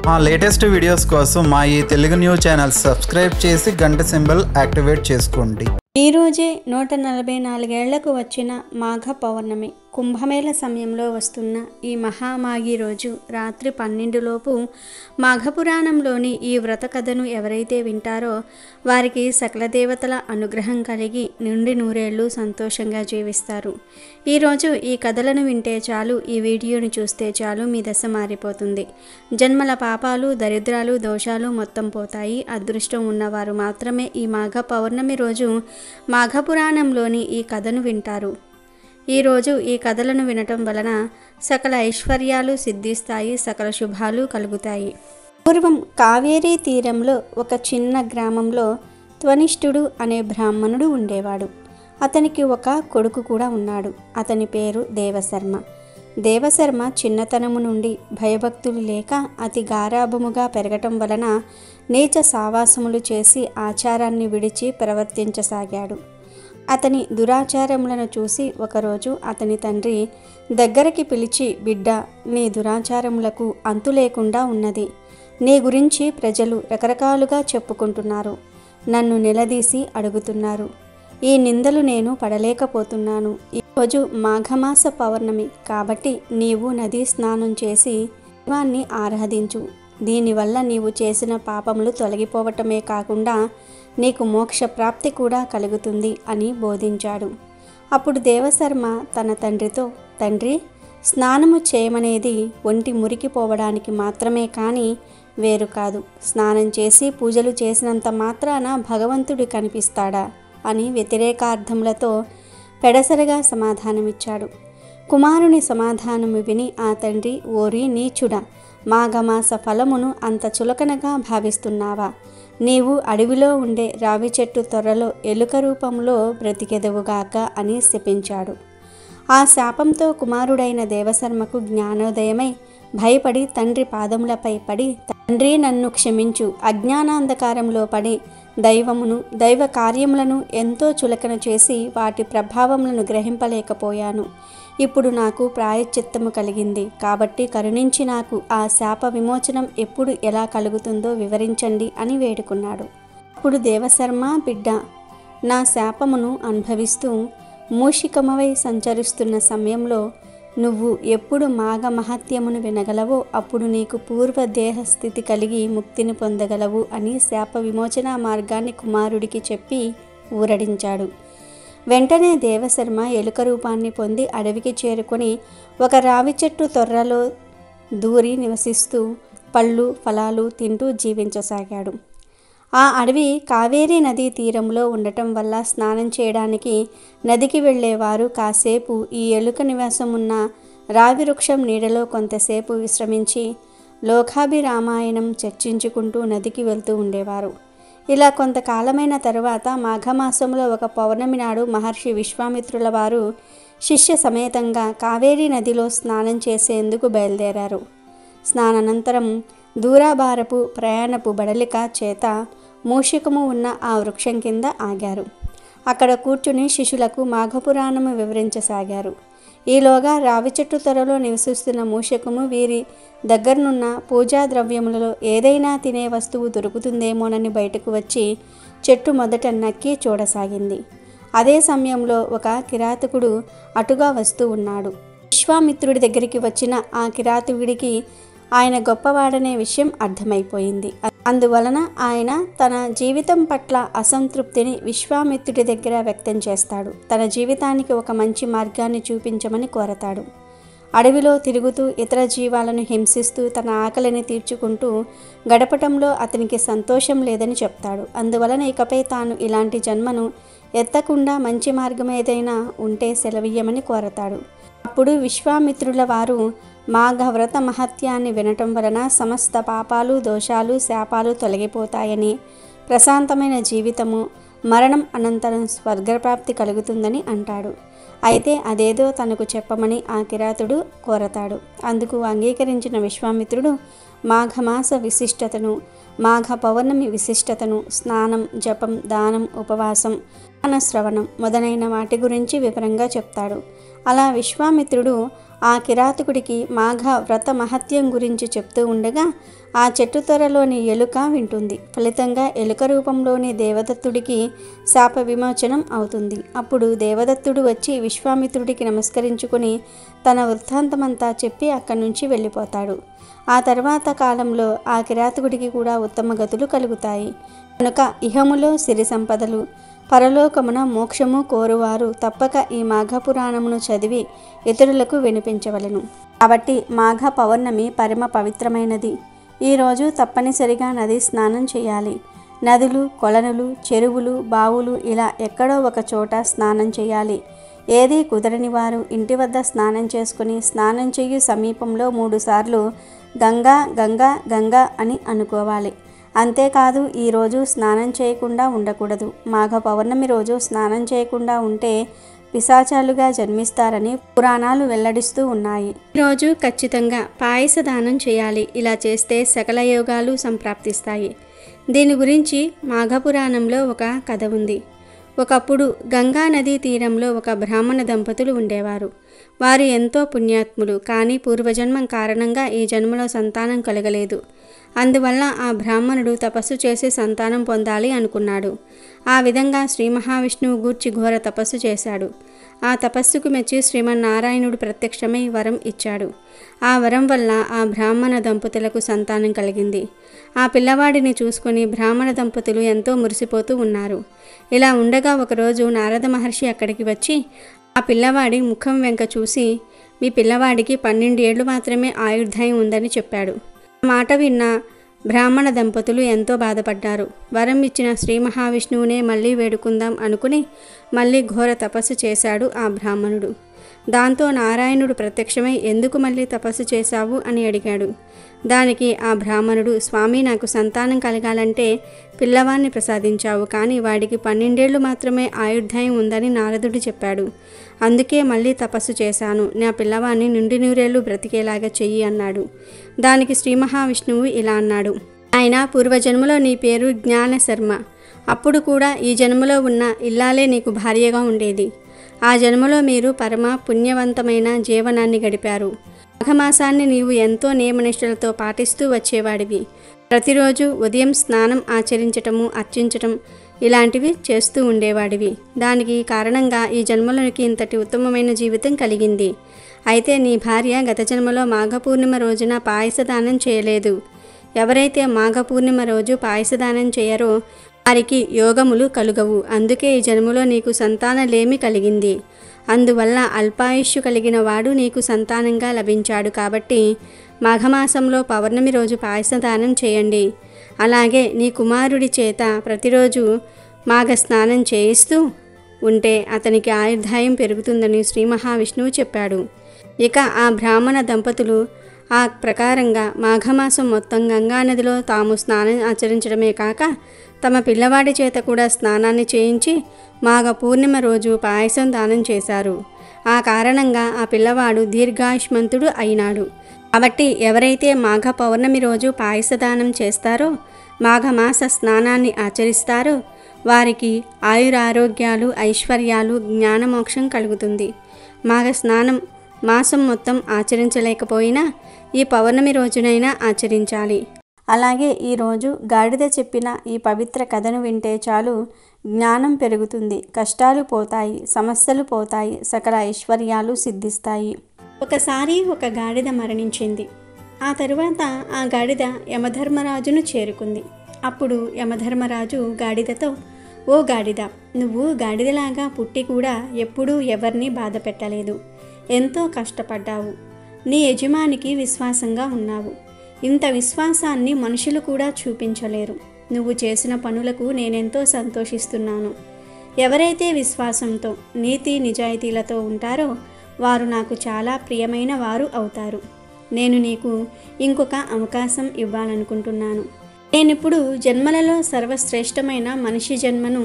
మా latest videos కోసం మా ఈ తెలుగు న్యూస్ ఛానల్ సబ్స్క్రైబ్ చేసి గంట సింబల్ యాక్టివేట్ చేసుకోండి. ఈ రోజే 144 ఏళ్లకు వచ్చిన మాఘ పౌర్ణమి. కుంభమేళ సమయంలో వస్తున్న ఈ మహామాఘి రోజు రాత్రి 12 లోపు మాఘపురాణంలోని ఈ వ్రత కథను ఎవరైతే వింటారో వారికి సకల దేవతల అనుగ్రహం కలిగి నిండి నూరేళ్లు సంతోషంగా జీవిస్తారు. ఈరోజు ఈ కథలను వింటే చాలు, ఈ వీడియోని చూస్తే చాలు, మీ దశ మారిపోతుంది. జన్మల పాపాలు, దరిద్రాలు, దోషాలు మొత్తం పోతాయి. అదృష్టం ఉన్నవారు మాత్రమే ఈ మాఘ పౌర్ణమి రోజు మాఘపురాణంలోని ఈ కథను వింటారు. ఈరోజు ఈ కథలను వినటం వలన సకల ఐశ్వర్యాలు సిద్ధిస్తాయి, సకల శుభాలు కలుగుతాయి. పూర్వం కావేరీ తీరంలో ఒక చిన్న గ్రామంలో త్వనిష్ఠుడు అనే బ్రాహ్మణుడు ఉండేవాడు. అతనికి ఒక కొడుకు కూడా ఉన్నాడు. అతని పేరు దేవశర్మ. దేవశర్మ చిన్నతనము నుండి భయభక్తులు లేక అతి గారాభముగా పెరగటం వలన నీచ సావాసములు చేసి ఆచారాన్ని విడిచి ప్రవర్తించసాగాడు. అతని దురాచారములను చూసి ఒకరోజు అతని తండ్రి దగ్గరికి పిలిచి, బిడ్డ, నీ దురాచారములకు అంతు లేకుండా ఉన్నది. నీ గురించి ప్రజలు రకరకాలుగా చెప్పుకుంటున్నారు, నన్ను నిలదీసి అడుగుతున్నారు. ఈ నిందలు నేను పడలేకపోతున్నాను. ఈరోజు మాఘమాస పౌర్ణమి కాబట్టి నీవు నదీ స్నానం చేసి శివాన్ని ఆరాధించు. దీనివల్ల నీవు చేసిన పాపములు తొలగిపోవటమే కాకుండా నీకు మోక్ష ప్రాప్తి కూడా కలుగుతుంది అని బోధించాడు. అప్పుడు దేవశర్మ తన తండ్రితో, తండ్రి, స్నానము చేయమనేది ఒంటి మురికిపోవడానికి మాత్రమే కానీ వేరు కాదు. స్నానం చేసి పూజలు చేసినంత మాత్రాన భగవంతుడు కనిపిస్తాడా అని వ్యతిరేకార్థములతో పెడసరిగా సమాధానమిచ్చాడు. కుమారుని సమాధానము విని ఆ తండ్రి, ఓరి నీచుడా, మాఘమాస ఫలమును అంత చులకనగా భావిస్తున్నావా? నీవు అడవిలో ఉండే రావి చెట్టు తొర్రలో ఎలుక రూపంలో బ్రతికెదవుగాక అని శపించాడు. ఆ శాపంతో కుమారుడైన దేవశర్మకు జ్ఞానోదయమై భయపడి తండ్రి పాదములపై పడి, తండ్రి, నన్ను క్షమించు. అజ్ఞానాంధకారంలో పడి దైవమును, దైవ కార్యములను ఎంతో చులకన చేసి వాటి ప్రభావములను గ్రహింపలేకపోయాను. ఇప్పుడు నాకు ప్రాయశ్చిత్తము కలిగింది కాబట్టి కరుణించి నాకు ఆ శాప విమోచనం ఎప్పుడు ఎలా కలుగుతుందో వివరించండి అని వేడుకున్నాడు. అప్పుడు దేవశర్మ, బిడ్డ, నా శాపమును అనుభవిస్తూ మూషికమవై సంచరిస్తున్న సమయంలో నువ్వు ఎప్పుడు మాఘ మహత్యమును వినగలవో అప్పుడు నీకు పూర్వ దేహస్థితి కలిగి ముక్తిని పొందగలవు అని శాప విమోచన మార్గాన్ని కుమారుడికి చెప్పి ఊరడించాడు. వెంటనే దేవశర్మ ఎలుక రూపాన్ని పొంది అడవికి చేరుకొని ఒక రావి చెట్టు తొర్రలో దూరి నివసిస్తూ పళ్ళు ఫలాలు తింటూ జీవించసాగాడు. ఆ అడవి కావేరీ నదీ తీరంలో ఉండటం వల్ల స్నానం చేయడానికి నదికి వెళ్ళేవారు కాసేపు ఈ ఎలుక నివాసం ఉన్న రావి వృక్షం నీడలో కొంతసేపు విశ్రమించి లోకాభిరామాయణం చర్చించుకుంటూ నదికి వెళ్తూ ఉండేవారు. ఇలా కొంతకాలమైన తరువాత మాఘమాసంలో ఒక పౌర్ణమి నాడు మహర్షి విశ్వామిత్రుల వారు శిష్య సమేతంగా కావేరీ నదిలో స్నానం చేసేందుకు బయలుదేరారు. స్నానానంతరం దూరాభారపు ప్రయాణపు బడలిక చేత మూషికము ఉన్న ఆ వృక్షం కింద ఆగారు. అక్కడ కూర్చుని శిష్యులకు మాఘపురాణము వివరించసాగారు. ఈలోగా రావి చెట్టు త్వరలో నివసిస్తున్న మూషకము వీరి దగ్గరనున్న పూజా ద్రవ్యములలో ఏదైనా తినే వస్తువు దొరుకుతుందేమోనని బయటకు వచ్చి చెట్టు మొదట నక్కి చూడసాగింది. అదే సమయంలో ఒక కిరాతకుడు అటుగా వస్తూ ఉన్నాడు. విశ్వామిత్రుడి దగ్గరికి వచ్చిన ఆ కిరాతకుడికి ఆయన గొప్పవాడనే విషయం అర్థమైపోయింది. అందువలన ఆయన తన జీవితం పట్ల అసంతృప్తిని విశ్వామిత్రుడి దగ్గర వ్యక్తం చేస్తాడు. తన జీవితానికి ఒక మంచి మార్గాన్ని చూపించమని కోరతాడు. అడవిలో తిరుగుతూ ఇతర జీవాలను హింసిస్తూ తన ఆకలిని తీర్చుకుంటూ గడపటంలో అతనికి సంతోషం లేదని చెప్తాడు. అందువలన ఇకపై తాను ఇలాంటి జన్మను ఎత్తకుండా మంచి మార్గం ఏదైనా ఉంటే సెలవియ్యమని కోరతాడు. అప్పుడు విశ్వామిత్రుల వారు మాఘ వ్రత మహత్యాన్ని వినటం వలన సమస్త పాపాలు, దోషాలు, శాపాలు తొలగిపోతాయని, ప్రశాంతమైన జీవితము, మరణం అనంతరం స్వర్గప్రాప్తి కలుగుతుందని అంటాడు. అయితే అదేదో తనకు చెప్పమని ఆ కిరాతుడు కోరతాడు. అందుకు అంగీకరించిన విశ్వామిత్రుడు మాఘమాస విశిష్టతను, మాఘ పౌర్ణమి విశిష్టతను, స్నానం, జపం, దానం, ఉపవాసం, శ్రవణం మొదలైన వాటి గురించి వివరంగా చెప్తాడు. అలా విశ్వామిత్రుడు ఆ కిరాతకుడికి మాఘ వ్రత మహత్యం గురించి చెప్తూ ఉండగా ఆ చెట్టు త్వరలోని ఎలుక వింటుంది. ఫలితంగా ఎలుక రూపంలోని దేవదత్తుడికి శాప విమోచనం అవుతుంది. అప్పుడు దేవదత్తుడు వచ్చి విశ్వామిత్రుడికి నమస్కరించుకుని తన వృత్తాంతమంతా చెప్పి అక్కడి నుంచి వెళ్ళిపోతాడు. ఆ తర్వాత కాలంలో ఆ కిరాతకుడికి కూడా ఉత్తమ గతులు కలుగుతాయి. కనుక ఇహములో సిరి సంపదలు, పరలోకమున మోక్షము కోరువారు తప్పక ఈ మాఘపురాణమును చదివి ఇతరులకు వినిపించవలెను. కాబట్టి మాఘ పౌర్ణమి పరమ పవిత్రమైనది. ఈరోజు తప్పనిసరిగా నది స్నానం చేయాలి. నదులు, కొలనులు, చెరువులు, బావులు ఇలా ఎక్కడో ఒక చోట స్నానం చేయాలి. ఏదీ కుదరని వారు ఇంటి వద్ద స్నానం చేసుకుని స్నానం చెయ్యి సమీపంలో 3 సార్లు గంగా గంగా గంగా అని అనుకోవాలి. అంతేకాదు ఈరోజు స్నానం చేయకుండా ఉండకూడదు. మాఘ పౌర్ణమి రోజు స్నానం చేయకుండా ఉంటే పిశాచాలుగా జన్మిస్తారని పురాణాలు వెల్లడిస్తూ ఉన్నాయి. ఈరోజు ఖచ్చితంగా పాయస దానం చేయాలి. ఇలా చేస్తే సకల యోగాలు సంప్రాప్తిస్తాయి. దీని గురించి మాఘపురాణంలో ఒక కథ ఉంది. ఒకప్పుడు గంగా నదీ తీరంలో ఒక బ్రాహ్మణ దంపతులు ఉండేవారు. వారు ఎంతో పుణ్యాత్ములు. కానీ పూర్వజన్మం కారణంగా ఈ జన్మలో సంతానం కలగలేదు. అందువల్ల ఆ బ్రాహ్మణుడు తపస్సు చేసి సంతానం పొందాలి అనుకున్నాడు. ఆ విధంగా శ్రీ మహావిష్ణువు గూర్చి ఘోర తపస్సు చేశాడు. ఆ తపస్సుకు మెచ్చి శ్రీమన్నారాయణుడు ప్రత్యక్షమై వరం ఇచ్చాడు. ఆ వరం వల్ల ఆ బ్రాహ్మణ దంపతులకు సంతానం కలిగింది. ఆ పిల్లవాడిని చూసుకొని బ్రాహ్మణ దంపతులు ఎంతో మురిసిపోతూ ఉన్నారు. ఇలా ఉండగా ఒకరోజు నారద మహర్షి అక్కడికి వచ్చి ఆ పిల్లవాడి ముఖం వెంక చూసి, మీ పిల్లవాడికి 12 ఏళ్ళు మాత్రమే ఆయుర్దాయం ఉందని చెప్పాడు. ఆ మాట విన్న బ్రాహ్మణ దంపతులు ఎంతో బాధపడ్డారు. వరం ఇచ్చిన శ్రీ మహావిష్ణువునే మళ్ళీ వేడుకుందాం అనుకుని మళ్ళీ ఘోర తపస్సు చేశాడు ఆ బ్రాహ్మణుడు. దాంతో నారాయణుడు ప్రత్యక్షమై ఎందుకు మళ్ళీ తపస్సు చేశావు అని అడిగాడు. దానికి ఆ బ్రాహ్మణుడు, స్వామి నాకు సంతానం కలగాలంటే పిల్లవాడిని ప్రసాదించావు, కానీ వాడికి 12 ఏళ్ళు మాత్రమే ఆయుర్దాయం ఉందని నారదుడు చెప్పాడు. అందుకే మళ్ళీ తపస్సు చేశాను. నా పిల్లవాడిని నిండి నూరేళ్లు బ్రతికేలాగా చెయ్యి అన్నాడు. దానికి శ్రీ మహావిష్ణువు ఇలా అన్నాడు, ఆయన పూర్వజన్మలో నీ పేరు జ్ఞానశర్మ. అప్పుడు కూడా ఈ జన్మలో ఉన్న ఇల్లాలే నీకు భార్యగా ఉండేది. ఆ జన్మలో మీరు పరమ పుణ్యవంతమైన జీవనాన్ని గడిపారు. మాఘమాసాన్ని నీవు ఎంతో నియమనిష్టలతో పాటిస్తూ వచ్చేవాడివి. ప్రతిరోజు ఉదయం స్నానం ఆచరించటము, అర్చించటం ఇలాంటివి చేస్తూ ఉండేవాడివి. దానికి కారణంగా ఈ జన్మలోనికి ఇంతటి ఉత్తమమైన జీవితం కలిగింది. అయితే నీ భార్య గత జన్మలో మాఘపూర్ణిమ రోజున పాయసదానం చేయలేదు. ఎవరైతే మాఘపూర్ణిమ రోజు పాయసదానం చేయరో వారికి యోగములు కలుగవు. అందుకే ఈ జన్మలో నీకు సంతానలేమి కలిగింది. అందువల్ల అల్పాయుష్యు కలిగిన వాడు నీకు సంతానంగా లభించాడు. కాబట్టి మాఘమాసంలో పౌర్ణమి రోజు పాయసదానం చేయండి. అలాగే నీ కుమారుడి చేత ప్రతిరోజు మాఘ స్నానం చేయిస్తూ ఉంటే అతనికి ఆయుర్దాయం పెరుగుతుందని శ్రీ మహావిష్ణువు చెప్పాడు. ఇక ఆ బ్రాహ్మణ దంపతులు ఆ ప్రకారంగా మాఘమాసం మొత్తం గంగానదిలో తాము స్నానం ఆచరించడమే కాక తమ పిల్లవాడి చేత కూడా స్నానాన్ని చేయించి మాఘ పూర్ణిమ రోజు పాయసం దానం చేశారు. ఆ కారణంగా ఆ పిల్లవాడు దీర్ఘాయుష్మంతుడు అయినాడు. కాబట్టి ఎవరైతే మాఘ పౌర్ణమి రోజు పాయసదానం చేస్తారో, మాఘమాస స్నానాన్ని ఆచరిస్తారో వారికి ఆయురారోగ్యాలు, ఐశ్వర్యాలు, జ్ఞానమోక్షం కలుగుతుంది. మాఘ స్నానం మాసం మొత్తం ఆచరించలేకపోయినా ఈ పౌర్ణమి రోజునైనా ఆచరించాలి. అలాగే ఈరోజు గాడిద చెప్పిన ఈ పవిత్ర కథను వింటే చాలు జ్ఞానం పెరుగుతుంది, కష్టాలు పోతాయి, సమస్యలు పోతాయి, సకల ఐశ్వర్యాలు సిద్ధిస్తాయి. ఒకసారి ఒక గాడిద మరణించింది. ఆ తరువాత ఆ గాడిద యమధర్మరాజును చేరుకుంది. అప్పుడు యమధర్మరాజు గాడిదతో, ఓ గాడిద, నువ్వు గాడిదలాగా పుట్టి కూడా ఎప్పుడూ ఎవరిని బాధ పెట్టలేదు. ఎంతో కష్టపడ్డావు. నీ యజమానికి విశ్వాసంగా ఉన్నావు. ఇంత విశ్వాసాన్ని మనుషులు కూడా చూపించలేరు. నువ్వు చేసిన పనులకు నేనెంతో సంతోషిస్తున్నాను. ఎవరైతే విశ్వాసంతో, నీతి నిజాయితీలతో ఉంటారో వారు నాకు చాలా ప్రియమైన వారు అవుతారు. నేను నీకు ఇంకొక అవకాశం ఇవ్వాలనుకుంటున్నాను. నేనిప్పుడు జన్మలలో సర్వశ్రేష్టమైన మనిషి జన్మను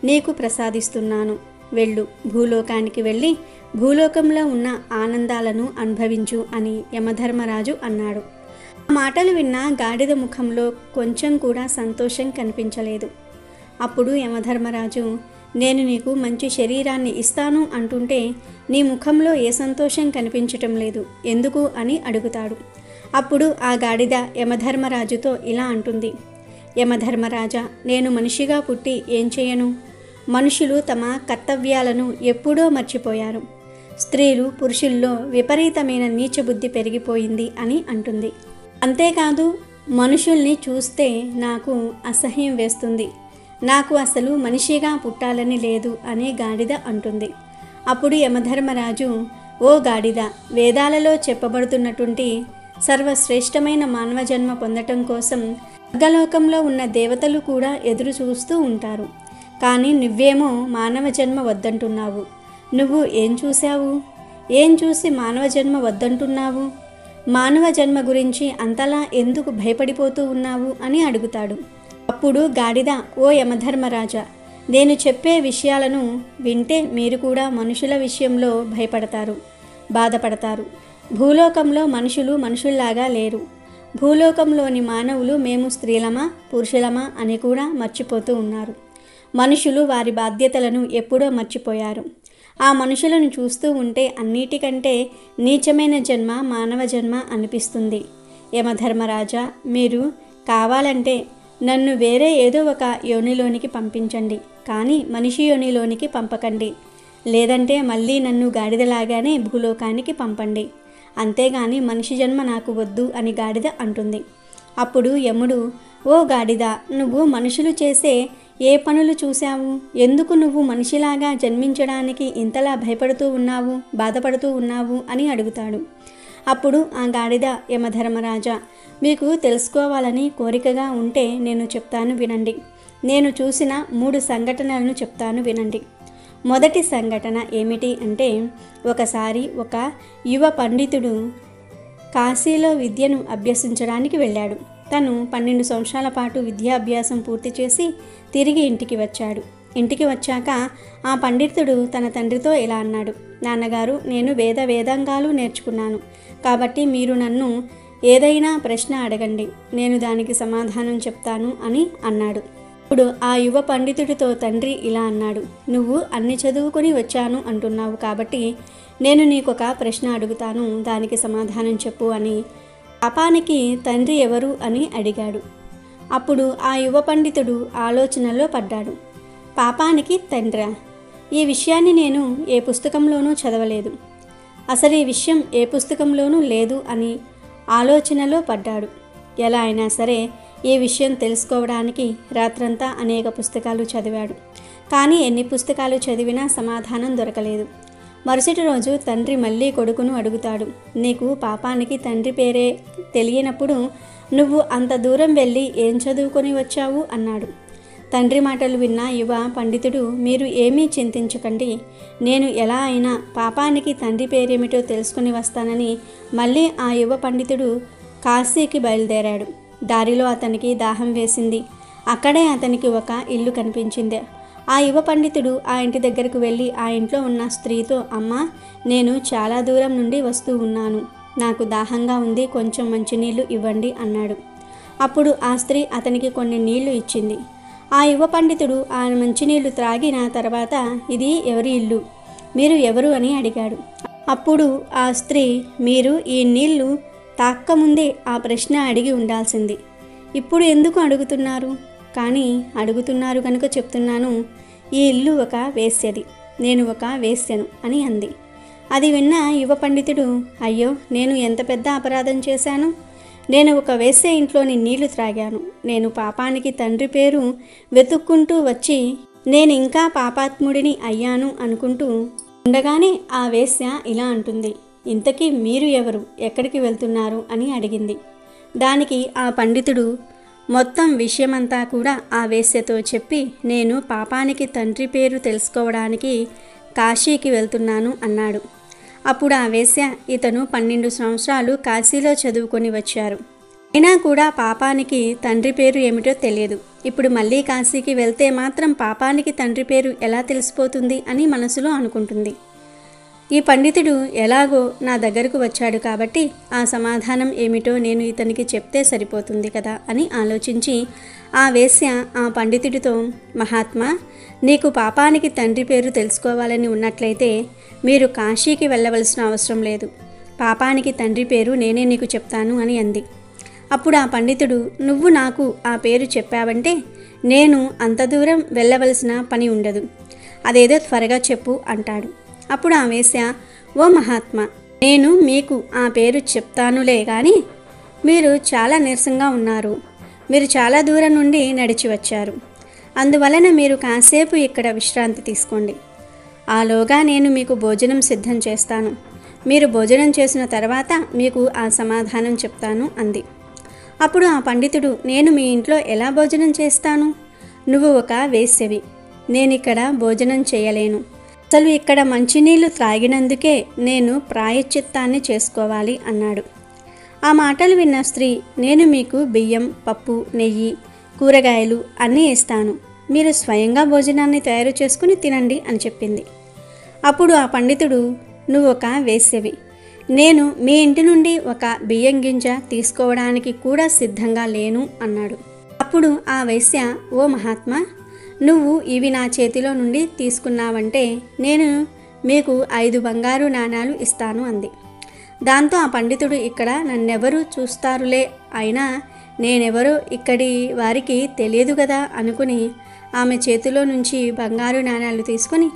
నీకు ప్రసాదిస్తున్నాను. వెళ్ళు, భూలోకానికి వెళ్ళి భూలోకంలో ఉన్న ఆనందాలను అనుభవించు అని యమధర్మరాజు అన్నాడు. ఆ మాటలు విన్న గాడిద ముఖంలో కొంచెం కూడా సంతోషం కనిపించలేదు. అప్పుడు యమధర్మరాజు, నేను నీకు మంచి శరీరాన్ని ఇస్తాను అంటుంటే నీ ముఖంలో ఏ సంతోషం కనిపించటం లేదు, ఎందుకు అని అడుగుతాడు. అప్పుడు ఆ గాడిద యమధర్మరాజుతో ఇలా అంటుంది, యమధర్మరాజా, నేను మనిషిగా పుట్టి ఏం చేయను? మనుషులు తమ కర్తవ్యాలను ఎప్పుడో మర్చిపోయారు. స్త్రీలు పురుషుల్లో విపరీతమైన నీచబుద్ధి పెరిగిపోయింది అని అంటుంది. అంతేకాదు, మనుషుల్ని చూస్తే నాకు అసహ్యం వేస్తుంది. నాకు అసలు మనిషిగా పుట్టాలని లేదు అని గాడిద అంటుంది. అప్పుడు యమధర్మరాజు, ఓ గాడిద, వేదాలలో చెప్పబడుతున్నటువంటి సర్వశ్రేష్టమైన మానవ జన్మ పొందటం కోసం స్వర్గలోకంలో ఉన్న దేవతలు కూడా ఎదురు చూస్తూ ఉంటారు. కానీ నువ్వేమో మానవ జన్మ వద్దంటున్నావు. నువ్వు ఏం చూశావు? ఏం చూసి మానవ జన్మ వద్దంటున్నావు? మానవ జన్మ గురించి అంతలా ఎందుకు భయపడిపోతూ ఉన్నావు అని అడుగుతాడు. అప్పుడు గాడిద, ఓ యమధర్మరాజా, నేను చెప్పే విషయాలను వింటే మీరు కూడా మనుషుల విషయంలో భయపడతారు, బాధపడతారు. భూలోకంలో మనుషులు మనుషుల్లాగా లేరు. భూలోకంలోని మానవులు మేము స్త్రీలమా పురుషులమా అని కూడా మర్చిపోతూ ఉన్నారు. మనుషులు వారి బాధ్యతలను ఎప్పుడో మర్చిపోయారు. ఆ మనుషులను చూస్తూ ఉంటే అన్నిటికంటే నీచమైన జన్మ మానవ జన్మ అనిపిస్తుంది. యమధర్మరాజా, మీరు కావాలంటే నన్ను వేరే ఏదో ఒక యోనిలోనికి పంపించండి, కానీ మనిషి యోనిలోనికి పంపకండి. లేదంటే మళ్ళీ నన్ను గాడిదలాగానే భూలోకానికి పంపండి. అంతేగాని మనిషి జన్మ నాకు వద్దు అని గాడిద అంటుంది. అప్పుడు యముడు, ఓ గాడిద, నువ్వు మనుషులు చేసే ఏ పనులు చూశావు? ఎందుకు నువ్వు మనిషిలాగా జన్మించడానికి ఇంతలా భయపడుతూ ఉన్నావు, బాధపడుతూ ఉన్నావు అని అడుగుతాడు. అప్పుడు ఆ గాడిద, యమధర్మరాజా, మీకు తెలుసుకోవాలని కోరికగా ఉంటే నేను చెప్తాను వినండి. నేను చూసిన 3 సంఘటనలను చెప్తాను వినండి. మొదటి సంఘటన ఏమిటి అంటే, ఒకసారి ఒక యువ పండితుడు కాశీలో విద్యను అభ్యసించడానికి వెళ్ళాడు. తను 12 సంవత్సరాల పాటు విద్యాభ్యాసం పూర్తి చేసి తిరిగి ఇంటికి వచ్చాడు. ఇంటికి వచ్చాక ఆ పండితుడు తన తండ్రితో ఇలా అన్నాడు, నాన్నగారు, నేను వేదాంగాలు నేర్చుకున్నాను, కాబట్టి మీరు నన్ను ఏదైనా ప్రశ్న అడగండి, నేను దానికి సమాధానం చెప్తాను అని అన్నాడు. ఇప్పుడు ఆ యువ పండితుడితో తండ్రి ఇలా అన్నాడు, నువ్వు అన్ని చదువుకొని వచ్చాను అంటున్నావు, కాబట్టి నేను నీకొక ప్రశ్న అడుగుతాను, దానికి సమాధానం చెప్పు అని పాపానికి తండ్రి ఎవరు అని అడిగాడు. అప్పుడు ఆ యువ పండితుడు ఆలోచనలో పడ్డాడు. పాపానికి తండ్రా? ఈ విషయాన్ని నేను ఏ పుస్తకంలోనూ చదవలేదు, అసలు ఈ విషయం ఏ పుస్తకంలోనూ లేదు అని ఆలోచనలో పడ్డాడు. ఎలా అయినా సరే ఈ విషయం తెలుసుకోవడానికి రాత్రంతా అనేక పుస్తకాలు చదివాడు. కానీ ఎన్ని పుస్తకాలు చదివినా సమాధానం దొరకలేదు. మరుసటి రోజు తండ్రి మళ్ళీ కొడుకును అడుగుతాడు, నీకు పాపానికి తండ్రి పేరే తెలియనప్పుడు నువ్వు అంత దూరం వెళ్ళి ఏం చదువుకొని వచ్చావు అన్నాడు. తండ్రి మాటలు విన్న యువ పండితుడు, మీరు ఏమీ చింతించకండి, నేను ఎలా అయినా పాపానికి తండ్రి పేరేమిటో తెలుసుకుని వస్తానని మళ్ళీ ఆ యువ పండితుడు కాశీకి బయలుదేరాడు. దారిలో అతనికి దాహం వేసింది. అక్కడే అతనికి ఒక ఇల్లు కనిపించింది. ఆ యువ పండితుడు ఆ ఇంటి దగ్గరకు వెళ్ళి ఆ ఇంట్లో ఉన్న స్త్రీతో, అమ్మా, నేను చాలా దూరం నుండి వస్తూ ఉన్నాను, నాకు దాహంగా ఉంది, కొంచెం మంచినీళ్ళు ఇవ్వండి అన్నాడు. అప్పుడు ఆ స్త్రీ అతనికి కొన్ని నీళ్లు ఇచ్చింది. ఆ యువ పండితుడు ఆ మంచినీళ్లు త్రాగిన తర్వాత, ఇది ఎవరి ఇల్లు, మీరు ఎవరు అని అడిగాడు. అప్పుడు ఆ స్త్రీ, మీరు ఈ నీళ్లు తాక్కముందే ఆ ప్రశ్న అడిగి ఉండాల్సింది, ఇప్పుడు ఎందుకు అడుగుతున్నారు? కానీ అడుగుతున్నారు కనుక చెప్తున్నాను, ఈ ఇల్లు ఒక వేశ్యది, నేను ఒక వేశ్యను అని అంది. అది విన్న యువ పండితుడు, అయ్యో, నేను ఎంత పెద్ద అపరాధం చేశాను, నేను ఒక వేశ్య ఇంట్లోని నీళ్లు త్రాగాను, నేను పాపానికి తండ్రి పేరు వెతుక్కుంటూ వచ్చి నేను ఇంకా పాపాత్ముడిని అయ్యాను అనుకుంటూ ఉండగానే ఆ వేశ్య ఇలా అంటుంది, ఇంతకీ మీరు ఎవరు, ఎక్కడికి వెళ్తున్నారు అని అడిగింది. దానికి ఆ పండితుడు మొత్తం విషయమంతా కూడా ఆ వేశ్యతో చెప్పి, నేను పాపానికి తండ్రి పేరు తెలుసుకోవడానికి కాశీకి వెళ్తున్నాను అన్నాడు. అప్పుడు ఆ వేశ్య, ఇతను 12 సంవత్సరాలు కాశీలో చదువుకొని వచ్చారు, అయినా కూడా పాపానికి తండ్రి పేరు ఏమిటో తెలియదు, ఇప్పుడు మళ్ళీ కాశీకి వెళ్తే మాత్రం పాపానికి తండ్రి పేరు ఎలా తెలిసిపోతుంది అని మనసులో అనుకుంటుంది. ఈ పండితుడు ఎలాగో నా దగ్గరకు వచ్చాడు కాబట్టి ఆ సమాధానం ఏమిటో నేను ఇతనికి చెప్తే సరిపోతుంది కదా అని ఆలోచించి ఆ వేశ్య ఆ పండితుడితో, మహాత్మా, నీకు పాపానికి తండ్రి పేరు తెలుసుకోవాలని ఉన్నట్లయితే మీరు కాశీకి వెళ్ళవలసిన అవసరం లేదు. పాపానికి తండ్రి పేరు నేనే నీకు చెప్తాను అని అంది. అప్పుడు ఆ పండితుడు, నువ్వు నాకు ఆ పేరు చెప్పావంటే నేను అంత దూరం వెళ్ళవలసిన పని ఉండదు. అదేదో త్వరగా చెప్పు అంటాడు. అప్పుడు ఆ వేశ్య, ఓ మహాత్మా, నేను మీకు ఆ పేరు చెప్తానులే కానీ మీరు చాలా నీరసంగా ఉన్నారు. మీరు చాలా దూరం నుండి నడిచి వచ్చారు. అందువలన మీరు కాసేపు ఇక్కడ విశ్రాంతి తీసుకోండి. ఆలోగా నేను మీకు భోజనం సిద్ధం చేస్తాను. మీరు భోజనం చేసిన తర్వాత మీకు ఆ సమాధానం చెప్తాను అంది. అప్పుడు ఆ పండితుడు, నేను మీ ఇంట్లో ఎలా భోజనం చేస్తాను? నువ్వు ఒక వేశ్యవి. నేనిక్కడ భోజనం చేయలేను. అసలు ఇక్కడ మంచినీళ్లు త్రాగినందుకే నేను ప్రాయశ్చిత్తాన్ని చేసుకోవాలి అన్నాడు. ఆ మాటలు విన్న స్త్రీ, నేను మీకు బియ్యం, పప్పు, నెయ్యి, కూరగాయలు అన్నీ ఇస్తాను. మీరు స్వయంగా భోజనాన్ని తయారు చేసుకుని తినండి అని చెప్పింది. అప్పుడు ఆ పండితుడు, నువ్వు ఒక వేశ్యవి. నేను మీ ఇంటి నుండి ఒక బియ్యం గింజ తీసుకోవడానికి కూడా సిద్ధంగా లేను అన్నాడు. అప్పుడు ఆ వేశ్య, ఓ మహాత్మా, నువ్వు ఇవి నా చేతిలో నుండి తీసుకున్నావంటే నేను మీకు 5 బంగారు నాణాలు ఇస్తాను అంది. దాంతో ఆ పండితుడు, ఇక్కడ నన్నెవరు చూస్తారులే, అయినా నేనెవరో ఇక్కడి వారికి తెలియదు కదా అనుకుని ఆమె చేతిలో నుంచి బంగారు నాణాలు తీసుకుని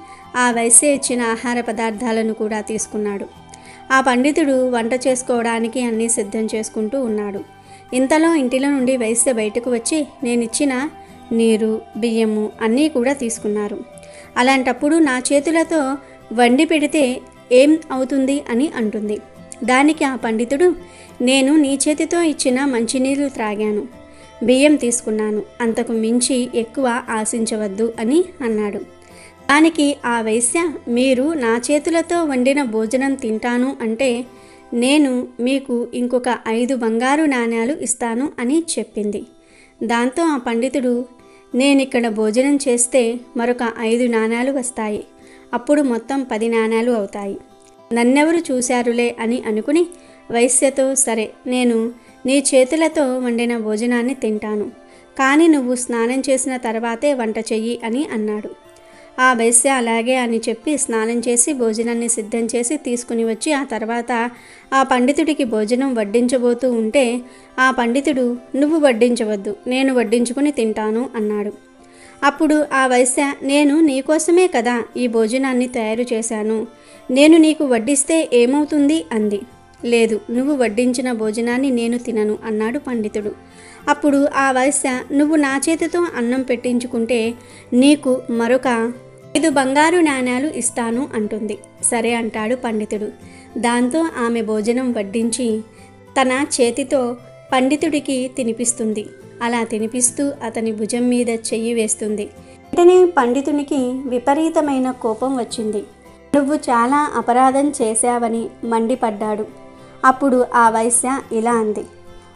ఆ వేశ్య ఇచ్చిన ఆహార పదార్థాలను కూడా తీసుకున్నాడు. ఆ పండితుడు వంట చేసుకోవడానికి అన్నీ సిద్ధం చేసుకుంటూ ఉన్నాడు. ఇంతలో ఇంటిలో నుండి వేశ్య బయటకు వచ్చి నేనిచ్చిన నీరు, బియ్యము అన్నీ కూడా తీసుకున్నారు. అలాంటప్పుడు నా చేతులతో వండి పెడితే ఏం అవుతుంది అని అంటుంది. దానికి ఆ పండితుడు, నేను నీ చేతితో ఇచ్చిన మంచినీళ్ళు త్రాగాను, బియ్యం తీసుకున్నాను, అంతకు మించి ఎక్కువ ఆశించవద్దు అని అన్నాడు. దానికి ఆ వేశ్య, మీరు నా చేతులతో వండిన భోజనం తింటాను అంటే నేను మీకు ఇంకొక 5 బంగారు నాణ్యాలు ఇస్తాను అని చెప్పింది. దాంతో ఆ పండితుడు, నేనిక్కడ భోజనం చేస్తే మరొక 5 నాణ్యాలు వస్తాయి. అప్పుడు మొత్తం 10 నాణ్యాలు అవుతాయి. నన్నెవరు చూశారులే అని అనుకుని వైశ్యతో, సరే, నేను నీ చేతులతో వండిన భోజనాన్ని తింటాను, కానీ నువ్వు స్నానం చేసిన తర్వాతే వంట చెయ్యి అని అన్నాడు. ఆ వైశ్య అలాగే అని చెప్పి స్నానం చేసి భోజనాన్ని సిద్ధం చేసి తీసుకుని వచ్చి ఆ తర్వాత ఆ పండితుడికి భోజనం వడ్డించబోతూ ఉంటే ఆ పండితుడు, నువ్వు వడ్డించవద్దు, నేను వడ్డించుకుని తింటాను అన్నాడు. అప్పుడు ఆ వైశ్య, నేను నీకోసమే కదా ఈ భోజనాన్ని తయారు చేశాను, నేను నీకు వడ్డిస్తే ఏమవుతుంది అంది. లేదు, నువ్వు వడ్డించిన భోజనాన్ని నేను తినను అన్నాడు పండితుడు. అప్పుడు ఆ వైశ్య, నువ్వు నా చేతితో అన్నం పెట్టించుకుంటే నీకు మరొక 5 బంగారు నాణ్యాలు ఇస్తాను అంటుంది. సరే అంటాడు పండితుడు. దాంతో ఆమె భోజనం వడ్డించి తన చేతితో పండితుడికి తినిపిస్తుంది. అలా తినిపిస్తూ అతని భుజం మీద చెయ్యి వేస్తుంది. వెంటనే పండితునికి విపరీతమైన కోపం వచ్చింది. నువ్వు చాలా అపరాధం చేశావని మండిపడ్డాడు. అప్పుడు ఆ వైశ్య ఇలా అంది,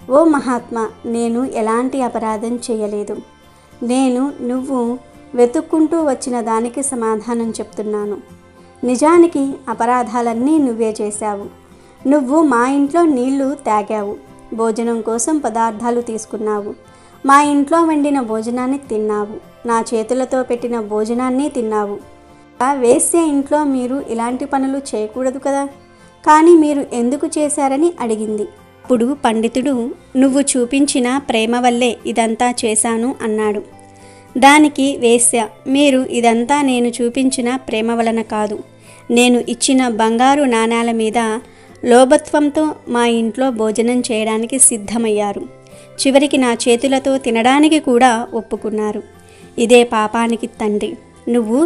ఓ మహాత్మా, నేను ఎలాంటి అపరాధం చేయలేదు. నేను నువ్వు వెతుక్కుంటూ వచ్చిన దానికి సమాధానం చెప్తున్నాను. నిజానికి అపరాధాలన్నీ నువ్వే చేశావు. నువ్వు మా ఇంట్లో నీళ్లు తాగావు, భోజనం కోసం పదార్థాలు తీసుకున్నావు, మా ఇంట్లో వండిన భోజనాన్ని తిన్నావు, నా చేతులతో పెట్టిన భోజనాన్ని తిన్నావు. వేశ్య ఇంట్లో మీరు ఇలాంటి పనులు చేయకూడదు కదా, కానీ మీరు ఎందుకు చేశారని అడిగింది. అప్పుడు పండితుడు, నువ్వు చూపించిన ప్రేమ వల్లే ఇదంతా చేశాను అన్నాడు. దానికి వేశ్య, మీరు ఇదంతా నేను చూపించిన ప్రేమ వలన కాదు, నేను ఇచ్చిన బంగారు నాణాల మీద లోభత్వంతో మా ఇంట్లో భోజనం చేయడానికి సిద్ధమయ్యారు. చివరికి నా చేతులతో తినడానికి కూడా ఒప్పుకున్నారు. ఇదే పాపానికి తండ్రి. నువ్వు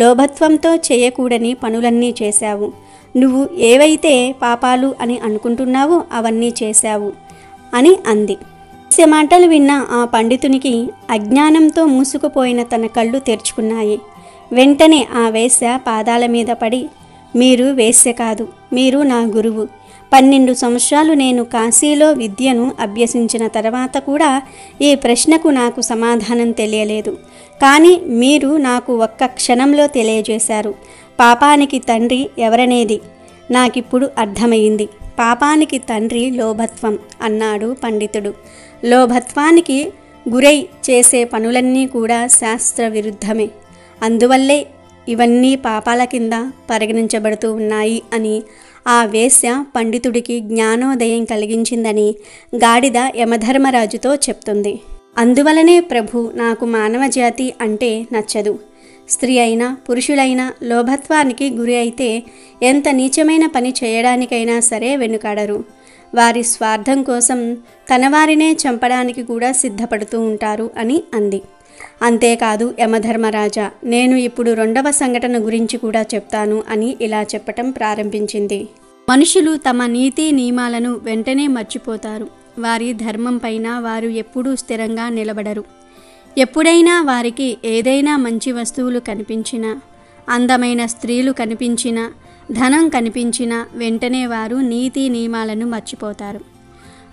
లోభత్వంతో చేయకూడని పనులన్నీ చేశావు. నువ్వు ఏవైతే పాపాలు అని అనుకుంటున్నావో అవన్నీ చేశావు అని అంది. వేశ్య మాటలు విన్న ఆ పండితునికి అజ్ఞానంతో మూసుకుపోయిన తన కళ్ళు తెరుచుకున్నాయి. వెంటనే ఆ వేశ్య పాదాల మీద పడి, మీరు వేశ్య కాదు, మీరు నా గురువు. 12 సంవత్సరాలు నేను కాశీలో విద్యను అభ్యసించిన తర్వాత కూడా ఈ ప్రశ్నకు నాకు సమాధానం తెలియలేదు. కానీ మీరు నాకు ఒక్క క్షణంలో తెలియజేశారు. పాపానికి తండ్రి ఎవరనేది నాకిప్పుడు అర్థమైంది. పాపానికి తండ్రి లోభత్వం అన్నాడు పండితుడు. లోభత్వానికి గురై చేసే పనులన్నీ కూడా శాస్త్ర విరుద్ధమే. అందువల్లే ఇవన్నీ పాపాల కింద పరిగణించబడుతూ ఉన్నాయి అని ఆ వేశ్య పండితుడికి జ్ఞానోదయం కలిగించిందని గాడిద యమధర్మరాజుతో చెప్తుంది. అందువలనే ప్రభు నాకు మానవ జాతి అంటే నచ్చదు. స్త్రీ అయినా పురుషులైనా లోభత్వానికి గురి అయితే ఎంత నీచమైన పని చేయడానికైనా సరే వెనుకాడరు. వారి స్వార్థం కోసం తన వారినే చంపడానికి కూడా సిద్ధపడుతూ ఉంటారు అని అంది. అంతేకాదు యమధర్మరాజా, నేను ఇప్పుడు 2వ సంఘటన గురించి కూడా చెప్తాను అని ఇలా చెప్పటం ప్రారంభించింది. మనుషులు తమ నీతి నియమాలను వెంటనే మర్చిపోతారు. వారి ధర్మం పైన వారు ఎప్పుడూ స్థిరంగా నిలబడరు. ఎప్పుడైనా వారికి ఏదైనా మంచి వస్తువులు కనిపించినా, అందమైన స్త్రీలు కనిపించినా, ధనం కనిపించినా వెంటనే వారు నీతి నియమాలను మర్చిపోతారు.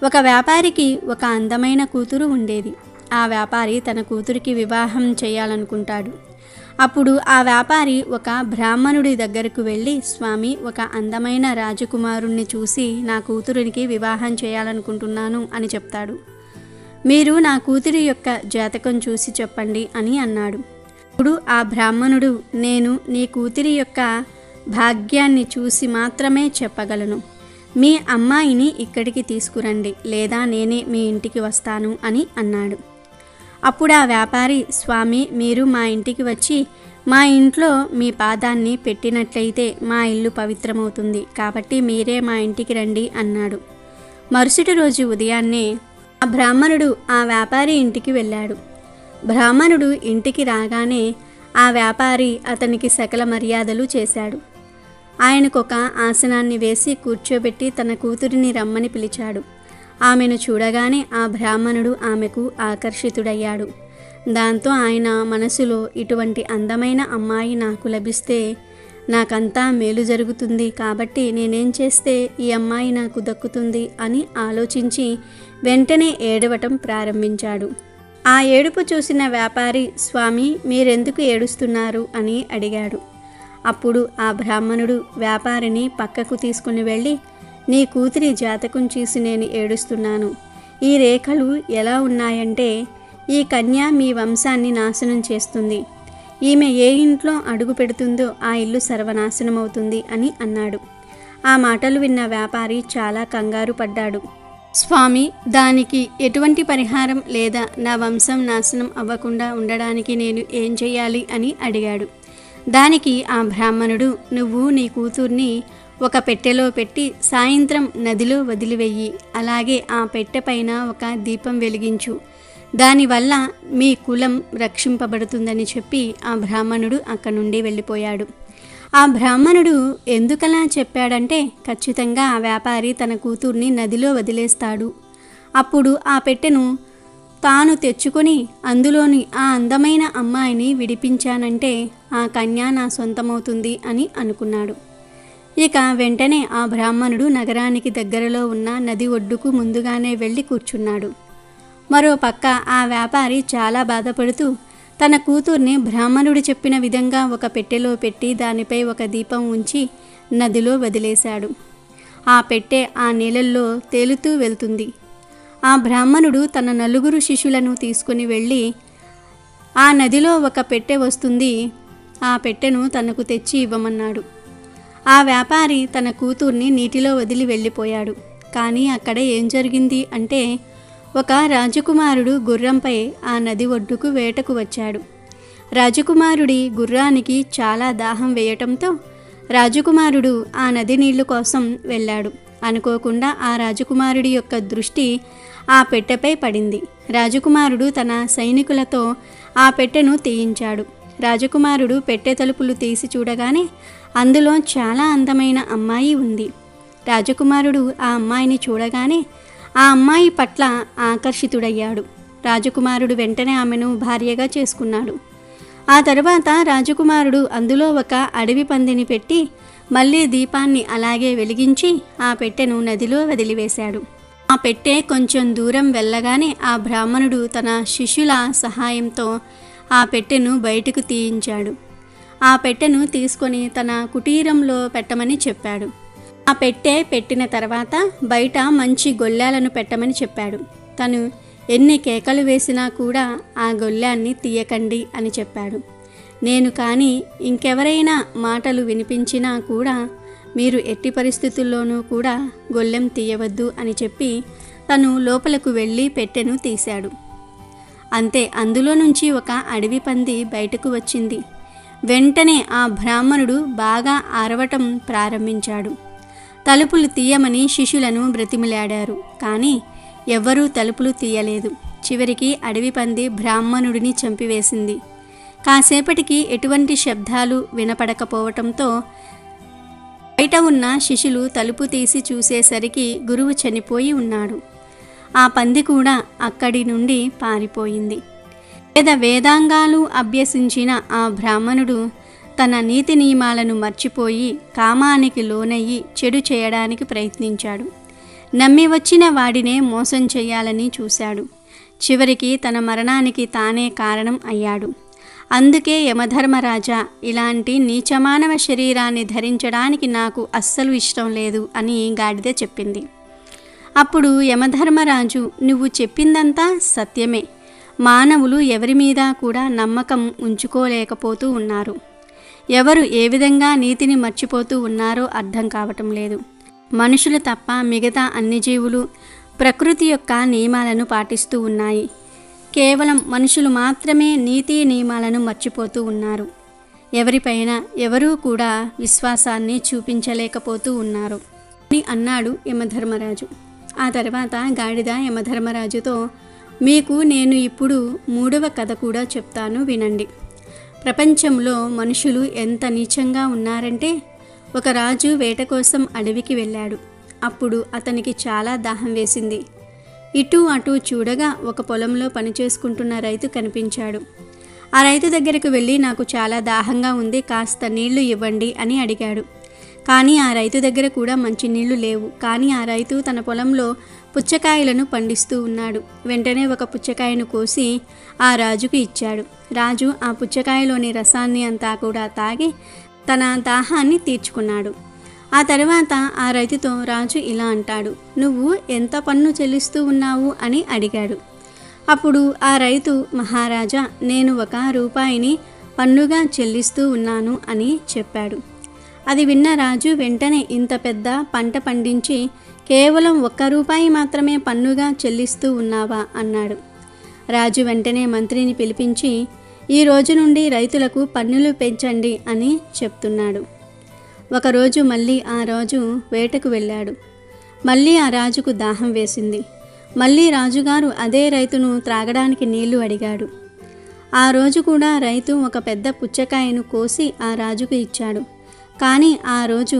ఒక వ్యాపారికి ఒక అందమైన కూతురు ఉండేది. ఆ వ్యాపారి తన కూతురికి వివాహం చేయాలనుకుంటాడు. అప్పుడు ఆ వ్యాపారి ఒక బ్రాహ్మణుడి దగ్గరకు వెళ్ళి, స్వామి, ఒక అందమైన రాజకుమారుణ్ణి చూసి నా కూతురికి వివాహం చేయాలనుకుంటున్నాను అని చెప్తాడు. మీరు నా కూతురి యొక్క జాతకం చూసి చెప్పండి అని అన్నాడు. ఇప్పుడు ఆ బ్రాహ్మణుడు, నేను నీ కూతురి యొక్క భాగ్యాన్ని చూసి మాత్రమే చెప్పగలను. మీ అమ్మాయిని ఇక్కడికి తీసుకురండి, లేదా నేనే మీ ఇంటికి వస్తాను అని అన్నాడు. అప్పుడు ఆ వ్యాపారి, స్వామి, మీరు మా ఇంటికి వచ్చి మా ఇంట్లో మీ పాదాన్ని పెట్టినట్లయితే మా ఇల్లు పవిత్రమవుతుంది. కాబట్టి మీరే మా ఇంటికి రండి అన్నాడు. మరుసటి రోజు ఉదయాన్నే ఆ బ్రాహ్మణుడు ఆ వ్యాపారి ఇంటికి వెళ్ళాడు. బ్రాహ్మణుడు ఇంటికి రాగానే ఆ వ్యాపారి అతనికి సకల మర్యాదలు చేశాడు. ఆయనకొక ఆసనాన్ని వేసి కూర్చోబెట్టి తన కూతురిని రమ్మని పిలిచాడు. ఆమెను చూడగానే ఆ బ్రాహ్మణుడు ఆమెకు ఆకర్షితుడయ్యాడు. దాంతో ఆయన మనసులో, ఇటువంటి అందమైన అమ్మాయి నాకు లభిస్తే నాకంతా మేలు జరుగుతుంది, కాబట్టి నేనేం చేస్తే ఈ అమ్మాయి నాకు దక్కుతుంది అని ఆలోచించి వెంటనే ఏడవటం ప్రారంభించాడు. ఆ ఏడుపు చూసిన వ్యాపారి, స్వామి, మీరెందుకు ఏడుస్తున్నారు అని అడిగాడు. అప్పుడు ఆ బ్రాహ్మణుడు వ్యాపారిని పక్కకు తీసుకుని వెళ్ళి, నీ కూతురి జాతకం చూసి నేను ఏడుస్తున్నాను. ఈ రేఖలు ఎలా ఉన్నాయంటే ఈ కన్య మీ వంశాన్ని నాశనం చేస్తుంది. ఈమె ఏ ఇంట్లో అడుగు పెడుతుందో ఆ ఇల్లు సర్వనాశనమవుతుంది అని అన్నాడు. ఆ మాటలు విన్న వ్యాపారి చాలా కంగారు పడ్డాడు. స్వామి, దానికి ఎటువంటి పరిహారం లేదా నా వంశం నాశనం అవ్వకుండా ఉండడానికి నేను ఏం చేయాలి అని అడిగాడు. దానికి ఆ బ్రాహ్మణుడు, నువ్వు నీ కూతుర్ని ఒక పెట్టెలో పెట్టి సాయంత్రం నదిలో వదిలివెయ్యి. అలాగే ఆ పెట్టె పైన ఒక దీపం వెలిగించు. దానివల్ల మీ కులం రక్షింపబడుతుందని చెప్పి ఆ బ్రాహ్మణుడు అక్కడి నుండి వెళ్ళిపోయాడు. ఆ బ్రాహ్మణుడు ఎందుకలా చెప్పాడంటే, ఖచ్చితంగా ఆ వ్యాపారి తన కూతుర్ని నదిలో వదిలేస్తాడు. అప్పుడు ఆ పెట్టెను తాను తెచ్చుకొని అందులోని ఆ అందమైన అమ్మాయిని విడిపించానంటే ఆ కన్య నా సొంతమవుతుంది అని అనుకున్నాడు. ఇక వెంటనే ఆ బ్రాహ్మణుడు నగరానికి దగ్గరలో ఉన్న నది ఒడ్డుకు ముందుగానే వెళ్ళి కూర్చున్నాడు. మరో పక్క ఆ వ్యాపారి చాలా బాధపడుతూ తన కూతుర్ని బ్రాహ్మణుడు చెప్పిన విధంగా ఒక పెట్టెలో పెట్టి దానిపై ఒక దీపం ఉంచి నదిలో వదిలేశాడు. ఆ పెట్టె ఆ నీళ్ళల్లో తేలుతూ వెళ్తుంది. ఆ బ్రాహ్మణుడు తన 4 శిష్యులను తీసుకుని వెళ్ళి, ఆ నదిలో ఒక పెట్టె వస్తుంది, ఆ పెట్టెను తనకు తెచ్చి ఇవ్వమన్నాడు. ఆ వ్యాపారి తన కూతుర్ని నీటిలో వదిలి వెళ్ళిపోయాడు. కానీ అక్కడ ఏం జరిగింది అంటే, ఒక రాజకుమారుడు గుర్రంపై ఆ నది ఒడ్డుకు వేటకు వచ్చాడు. రాజకుమారుడి గుర్రానికి చాలా దాహం వేయటంతో రాజకుమారుడు ఆ నది నీళ్లు కోసం వెళ్ళాడు. అనుకోకుండా ఆ రాజకుమారుడి యొక్క దృష్టి ఆ పెట్టెపై పడింది. రాజకుమారుడు తన సైనికులతో ఆ పెట్టెను తీయించాడు. రాజకుమారుడు పెట్టె తలుపులు తీసి చూడగానే అందులో చాలా అందమైన అమ్మాయి ఉంది. రాజకుమారుడు ఆ అమ్మాయిని చూడగానే ఆ అమ్మాయి పట్ల ఆకర్షితుడయ్యాడు. రాజకుమారుడు వెంటనే ఆమెను భార్యగా చేసుకున్నాడు. ఆ తరువాత రాజకుమారుడు అందులో ఒక అడవి పందిని పెట్టి మళ్ళీ దీపాన్ని అలాగే వెలిగించి ఆ పెట్టెను నదిలో వదిలివేశాడు. ఆ పెట్టె కొంచెం దూరం వెళ్ళగానే ఆ బ్రాహ్మణుడు తన శిష్యుల సహాయంతో ఆ పెట్టెను బయటకు తీయించాడు. ఆ పెట్టెను తీసుకొని తన కుటీరంలో పెట్టమని చెప్పాడు. ఆ పెట్టె పెట్టిన తర్వాత బయట మంచి గొల్లాలను పెట్టమని చెప్పాడు. తను ఎన్ని కేకలు వేసినా కూడా ఆ గొల్లాన్ని తీయకండి అని చెప్పాడు. నేను కానీ ఇంకెవరైనా మాటలు వినిపించినా కూడా మీరు ఎట్టి పరిస్థితుల్లోనూ కూడా గొల్లెం తీయవద్దు అని చెప్పి తను లోపలకు వెళ్ళి పెట్టెను తీశాడు. అంతే, అందులో నుంచి ఒక అడవి పంది బయటకు వచ్చింది. వెంటనే ఆ బ్రాహ్మణుడు బాగా అరవటం ప్రారంభించాడు. తలుపులు తీయమని శిష్యులను బ్రతిమిలాడారు, కానీ ఎవ్వరూ తలుపులు తీయలేదు. చివరికి అడవి పంది బ్రాహ్మణుడిని చంపివేసింది. కాసేపటికి ఎటువంటి శబ్దాలు వినపడకపోవటంతో బయట ఉన్న శిష్యులు తలుపు తీసి చూసేసరికి గురువు చనిపోయి ఉన్నాడు. ఆ పంది కూడా అక్కడి నుండి పారిపోయింది. వేదాంగాలు అభ్యసించిన ఆ బ్రాహ్మణుడు తన నీతి నియమాలను మర్చిపోయి కామానికి లోనయ్యి చెడు చేయడానికి ప్రయత్నించాడు. నమ్మి వచ్చిన వాడినే మోసం చేయాలని చూశాడు. చివరికి తన మరణానికి తానే కారణం అయ్యాడు. అందుకే యమధర్మరాజా, ఇలాంటి నీచమానవ శరీరాన్ని ధరించడానికి నాకు అస్సలు ఇష్టం లేదు అని గాడిద చెప్పింది. అప్పుడు యమధర్మరాజు, నువ్వు చెప్పిందంతా సత్యమే. మానవులు ఎవరి మీద కూడా నమ్మకం ఉంచుకోలేకపోతూ ఉన్నారు. ఎవరు ఏ విధంగా నీతిని మర్చిపోతూ ఉన్నారో అర్థం కావటం లేదు. మనుషులు తప్ప మిగతా అన్ని జీవులు ప్రకృతి యొక్క నియమాలను పాటిస్తూ ఉన్నాయి. కేవలం మనుషులు మాత్రమే నీతి నియమాలను మర్చిపోతూ ఉన్నారు. ఎవరిపైన ఎవరూ కూడా విశ్వాసాన్ని చూపించలేకపోతూ ఉన్నారు అని అన్నాడు యమధర్మరాజు. ఆ తర్వాత గాడిద యమధర్మరాజుతో, మీకు నేను ఇప్పుడు 3వ కథ కూడా చెప్తాను, వినండి. ప్రపంచంలో మనుషులు ఎంత నీచంగా ఉన్నారంటే, ఒక రాజు వేట కోసం అడవికి వెళ్ళాడు. అప్పుడు అతనికి చాలా దాహం వేసింది. ఇటు అటు చూడగా ఒక పొలంలో పనిచేసుకుంటున్న రైతు కనిపించాడు. ఆ రైతు దగ్గరకు వెళ్ళి, నాకు చాలా దాహంగా ఉంది, కాస్త నీళ్లు ఇవ్వండి అని అడిగాడు. కానీ ఆ రైతు దగ్గర కూడా మంచి నీళ్లు లేవు. కానీ ఆ రైతు తన పొలంలో పుచ్చకాయలను పండిస్తూ ఉన్నాడు. వెంటనే ఒక పుచ్చకాయను కోసి ఆ రాజుకు ఇచ్చాడు. రాజు ఆ పుచ్చకాయలోని రసాన్ని అంతా కూడా తాగి తన దాహాన్ని తీర్చుకున్నాడు. ఆ తర్వాత ఆ రైతుతో రాజు ఇలా అంటాడు, నువ్వు ఎంత పన్ను చెల్లిస్తూ ఉన్నావు అని అడిగాడు. అప్పుడు ఆ రైతు, మహారాజా, నేను 1 రూపాయిని పన్నుగా చెల్లిస్తూ ఉన్నాను అని చెప్పాడు. అది విన్న రాజు వెంటనే, ఇంత పెద్ద పంట పండించి కేవలం 1 రూపాయి మాత్రమే పన్నుగా చెల్లిస్తూ ఉన్నావా అన్నాడు. రాజు వెంటనే మంత్రిని పిలిపించి, ఈ రోజు నుండి రైతులకు పన్నులు పెంచండి అని చెప్తున్నాడు. ఒకరోజు మళ్ళీ ఆ రాజు వేటకు వెళ్ళాడు. మళ్ళీ ఆ రాజుకు దాహం వేసింది. మళ్ళీ రాజుగారు అదే రైతును త్రాగడానికి నీళ్లు అడిగాడు. ఆ రోజు కూడా రైతు ఒక పెద్ద పుచ్చకాయను కోసి ఆ రాజుకు ఇచ్చాడు. కానీ ఆ రోజు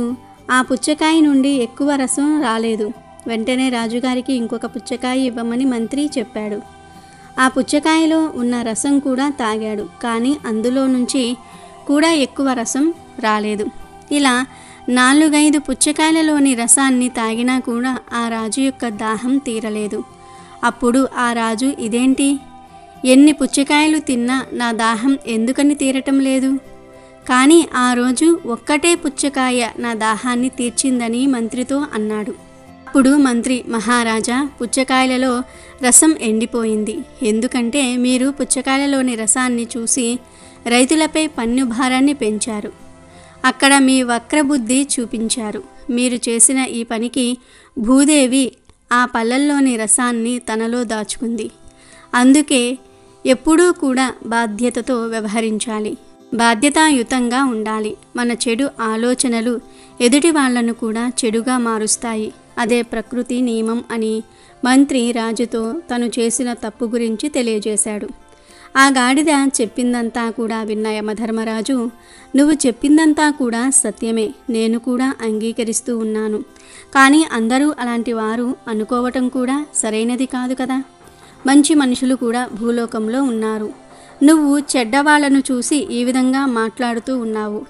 ఆ పుచ్చకాయ నుండి ఎక్కువ రసం రాలేదు. వెంటనే రాజుగారికి ఇంకొక పుచ్చకాయ ఇవ్వమని మంత్రి చెప్పాడు. ఆ పుచ్చకాయలో ఉన్న రసం కూడా తాగాడు. కానీ అందులో నుంచి కూడా ఎక్కువ రసం రాలేదు. ఇలా 4-5 పుచ్చకాయలలోని రసాన్ని తాగినా కూడా ఆ రాజు యొక్క దాహం తీరలేదు. అప్పుడు ఆ రాజు, ఇదేంటి, ఎన్ని పుచ్చకాయలు తిన్నా నా దాహం ఎందుకని తీరటం లేదు? కానీ ఆ రోజు ఒక్కటే పుచ్చకాయ నా దాహాన్ని తీర్చిందని మంత్రితో అన్నాడు. అప్పుడు మంత్రి, మహారాజా, పుచ్చకాయలలో రసం ఎండిపోయింది. ఎందుకంటే మీరు పుచ్చకాయలలోని రసాన్ని చూసి రైతులపై పన్ను భారాన్ని పెంచారు. అక్కడ మీ వక్రబుద్ధి చూపించారు. మీరు చేసిన ఈ పనికి భూదేవి ఆ పళ్ళల్లోని రసాన్ని తనలో దాచుకుంది. అందుకే ఎప్పుడూ కూడా బాధ్యతతో వ్యవహరించాలి, బాధ్యతాయుతంగా ఉండాలి. మన చెడు ఆలోచనలు ఎదుటి వాళ్లను కూడా చెడుగా మారుస్తాయి. అదే ప్రకృతి నియమం అని మంత్రి రాజుతో తను చేసిన తప్పు గురించి తెలియజేశాడు. ఆ గాడిద చెప్పిందంతా కూడా విన్న యమధర్మరాజు, నువ్వు చెప్పిందంతా కూడా సత్యమే, నేను కూడా అంగీకరిస్తూ ఉన్నాను. కానీ అందరూ అలాంటి వారు అనుకోవటం కూడా సరైనది కాదు కదా. మంచి మనుషులు కూడా భూలోకంలో ఉన్నారు. నువ్వు చెడ్డవాళ్లను చూసి ఈ విధంగా మాట్లాడుతూ ఉన్నావు.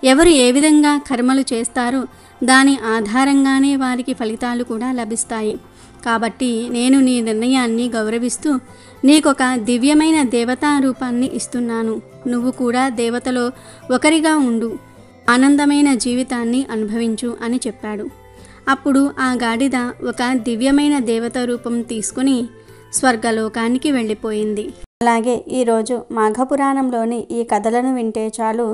ఎవరు ఏ విధంగా కర్మలు చేస్తారో దాని ఆధారంగానే వారికి ఫలితాలు కూడా లభిస్తాయి. కాబట్టి నేను నీ నిర్ణయాన్ని గౌరవిస్తూ నీకొక దివ్యమైన దేవతా రూపాన్ని ఇస్తున్నాను. నువ్వు కూడా దేవతలో ఒకరిగా ఉండు, ఆనందమైన జీవితాన్ని అనుభవించు అని చెప్పాడు. అప్పుడు ఆ గాడిద ఒక దివ్యమైన దేవత రూపం తీసుకుని స్వర్గలోకానికి వెళ్ళిపోయింది. అలాగే ఈరోజు మాఘపురాణంలోని ఈ కథలను వింటే చాలు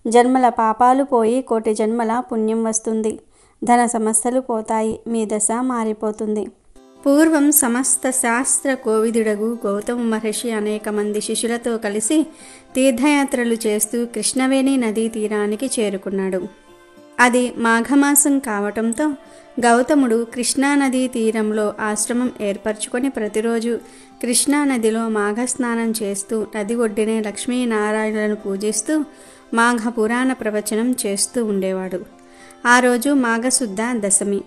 జన్మల పాపాలు పోయి కోటి జన్మల పుణ్యం వస్తుంది. ధన సమస్యలు పోతాయి. మీ దశ మారిపోతుంది. పూర్వం సమస్త శాస్త్ర కోవిదుడగు గౌతమ మహర్షి అనేక మంది శిష్యులతో కలిసి తీర్థయాత్రలు చేస్తూ కృష్ణవేణి నదీ తీరానికి చేరుకున్నాడు. అది మాఘమాసం కావటంతో గౌతముడు కృష్ణానదీ తీరంలో ఆశ్రమం ఏర్పరచుకొని ప్రతిరోజు కృష్ణానదిలో మాఘస్నానం చేస్తూ నది ఒడ్డునే లక్ష్మీనారాయణులను పూజిస్తూ మాఘ పురాణ ప్రవచనం చేస్తూ ఉండేవాడు. ఆ రోజు మాఘశుద్ధ దశమి.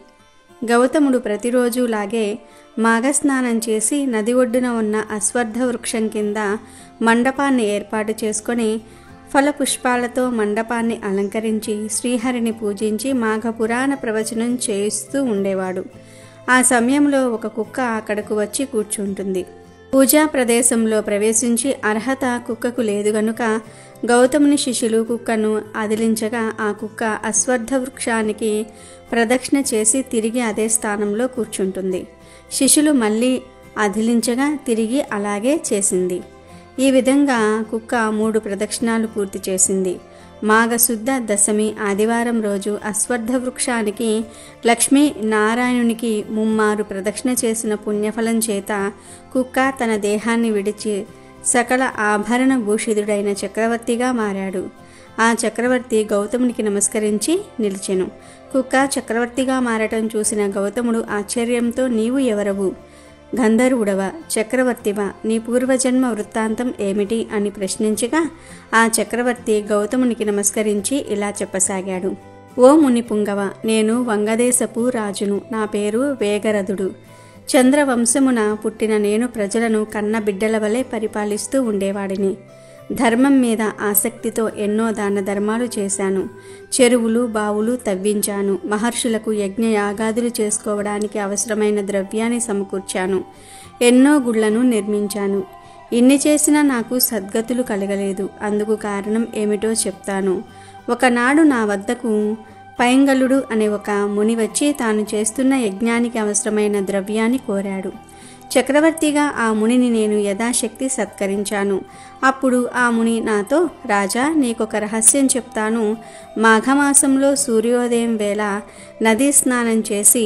గౌతముడు ప్రతిరోజులాగే మాఘస్నానం చేసి నది ఒడ్డున ఉన్న అశ్వత్థ వృక్షం కింద మండపాన్ని ఏర్పాటు చేసుకొని ఫలపుష్పాలతో మండపాన్ని అలంకరించి శ్రీహరిని పూజించి మాఘపురాణ ప్రవచనం చేస్తూ ఉండేవాడు. ఆ సమయంలో ఒక కుక్క అక్కడకు వచ్చి కూర్చుంటుంది. పూజా ప్రదేశంలో ప్రవేశించి అర్హత కుక్కకు లేదు గనుక గౌతముని శిష్యులు కుక్కను అదిలించగా ఆ కుక్క అశ్వత్థ వృక్షానికి ప్రదక్షిణ చేసి తిరిగి అదే స్థానంలో కూర్చుంటుంది. శిష్యులు మళ్ళీ అదిలించగా తిరిగి అలాగే చేసింది. ఈ విధంగా కుక్క 3 ప్రదక్షిణాలు పూర్తి చేసింది. మాఘశుద్ధ దశమి ఆదివారం రోజు అశ్వత్థ వృక్షానికి లక్ష్మీ నారాయణునికి 3 ప్రదక్షిణ చేసిన పుణ్యఫలం చేత కుక్క తన దేహాన్ని విడిచి సకల ఆభరణ భూషితుడైన చక్రవర్తిగా మారాడు. ఆ చక్రవర్తి గౌతమునికి నమస్కరించి నిలిచెను. కుక్క చక్రవర్తిగా మారటం చూసిన గౌతముడు ఆశ్చర్యంతో, నీవు ఎవరవు? గంధర్వుడవా? చక్రవర్తివా? నీ పూర్వజన్మ వృత్తాంతం ఏమిటి అని ప్రశ్నించగా ఆ చక్రవర్తి గౌతమునికి నమస్కరించి ఇలా చెప్పసాగాడు. ఓ మునిపుంగవ, నేను వంగదేశపు రాజును. నా పేరు వేగరథుడు. చంద్రవంశమున పుట్టిన నేను ప్రజలను కన్న బిడ్డల వలె పరిపాలిస్తూ ఉండేవాడిని. ధర్మం మీద ఆసక్తితో ఎన్నో దాన ధర్మాలు చేశాను. చెరువులు బావులు తవ్వించాను. మహర్షులకు యజ్ఞ యాగాదులు చేసుకోవడానికి అవసరమైన ద్రవ్యాన్ని సమకూర్చాను. ఎన్నో గుళ్లను నిర్మించాను. ఇన్ని చేసినా నాకు సద్గతులు కలగలేదు. అందుకు కారణం ఏమిటో చెప్తాను. ఒకనాడు నా వద్దకు పైంగలుడు అనే ఒక ముని వచ్చి తాను చేస్తున్న యజ్ఞానికి అవసరమైన ద్రవ్యాన్ని కోరాడు. చక్రవర్తిగా ఆ మునిని నేను యథాశక్తి సత్కరించాను. అప్పుడు ఆ ముని నాతో, రాజా, నీకొక రహస్యం చెప్తాను. మాఘమాసంలో సూర్యోదయం వేళ నదీ స్నానం చేసి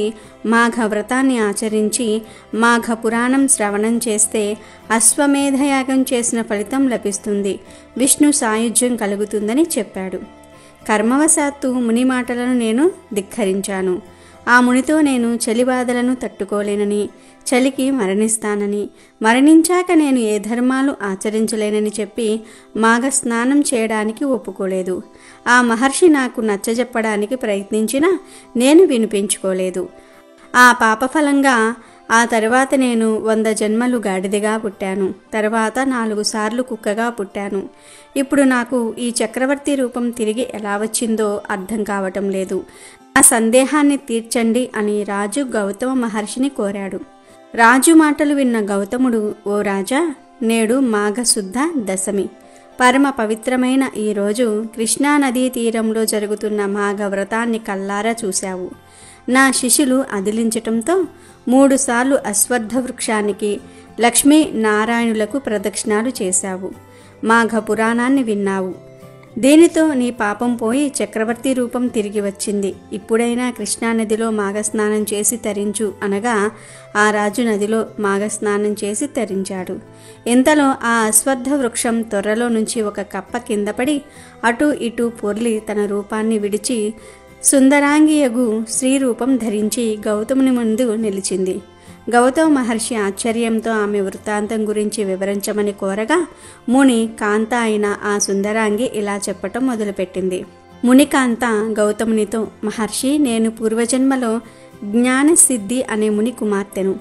మాఘ వ్రతాన్ని ఆచరించి మాఘ పురాణం శ్రవణం చేస్తే అశ్వమేధయాగం చేసిన ఫలితం లభిస్తుంది. విష్ణు సాయుధ్యం కలుగుతుందని చెప్పాడు. కర్మవశాత్తు ముని మాటలను నేను ధిక్కరించాను. ఆ మునితో నేను చలి బాధలను తట్టుకోలేనని, చలికి మరణిస్తానని, మరణించాక నేను ఏ ధర్మాలు ఆచరించలేనని చెప్పి మాఘ స్నానం చేయడానికి ఒప్పుకోలేదు. ఆ మహర్షి నాకు నచ్చజెప్పడానికి ప్రయత్నించినా నేను వినిపించుకోలేదు. ఆ పాపఫలంగా ఆ తర్వాత నేను 100 జన్మలు గాడిదగా పుట్టాను. తర్వాత 4 సార్లు కుక్కగా పుట్టాను. ఇప్పుడు నాకు ఈ చక్రవర్తి రూపం తిరిగి ఎలా వచ్చిందో అర్థం కావటం లేదు. ఆ సందేహాన్ని తీర్చండి అని రాజు గౌతమ మహర్షిని కోరాడు. రాజు మాటలు విన్న గౌతముడు, ఓ రాజా, నేడు మాఘశుద్ధ దశమి. పరమ పవిత్రమైన ఈరోజు కృష్ణానదీ తీరంలో జరుగుతున్న మాఘ వ్రతాన్ని కల్లారా చూశావు. నా శిష్యులు అదిలించటంతో 3 సార్లు అశ్వత్థ వృక్షానికి లక్ష్మీ నారాయణులకు ప్రదక్షిణాలు చేశావు. మాఘ పురాణాన్ని విన్నావు. దీనితో నీ పాపం పోయి చక్రవర్తి రూపం తిరిగి వచ్చింది. ఇప్పుడైనా కృష్ణానదిలో మాఘస్నానం చేసి తరించు అనగా ఆ రాజు నదిలో మాఘస్నానం చేసి తరించాడు. ఇంతలో ఆ అశ్వత్థ వృక్షం తొర్రలో నుంచి ఒక కప్ప కిందపడి అటూ ఇటూ పొర్లి తన రూపాన్ని విడిచి సుందరాంగియగు స్త్రీరూపం ధరించి గౌతముని ముందు నిలిచింది. గౌతమ మహర్షి ఆశ్చర్యంతో ఆమె వృత్తాంతం గురించి వివరించమని కోరగా ముని కాంత అయిన ఆ సుందరాంగి ఇలా చెప్పటం మొదలుపెట్టింది. మునికాంత గౌతమునితో, మహర్షి, నేను పూర్వజన్మలో జ్ఞానసిద్ధి అనే ముని కుమార్తెను,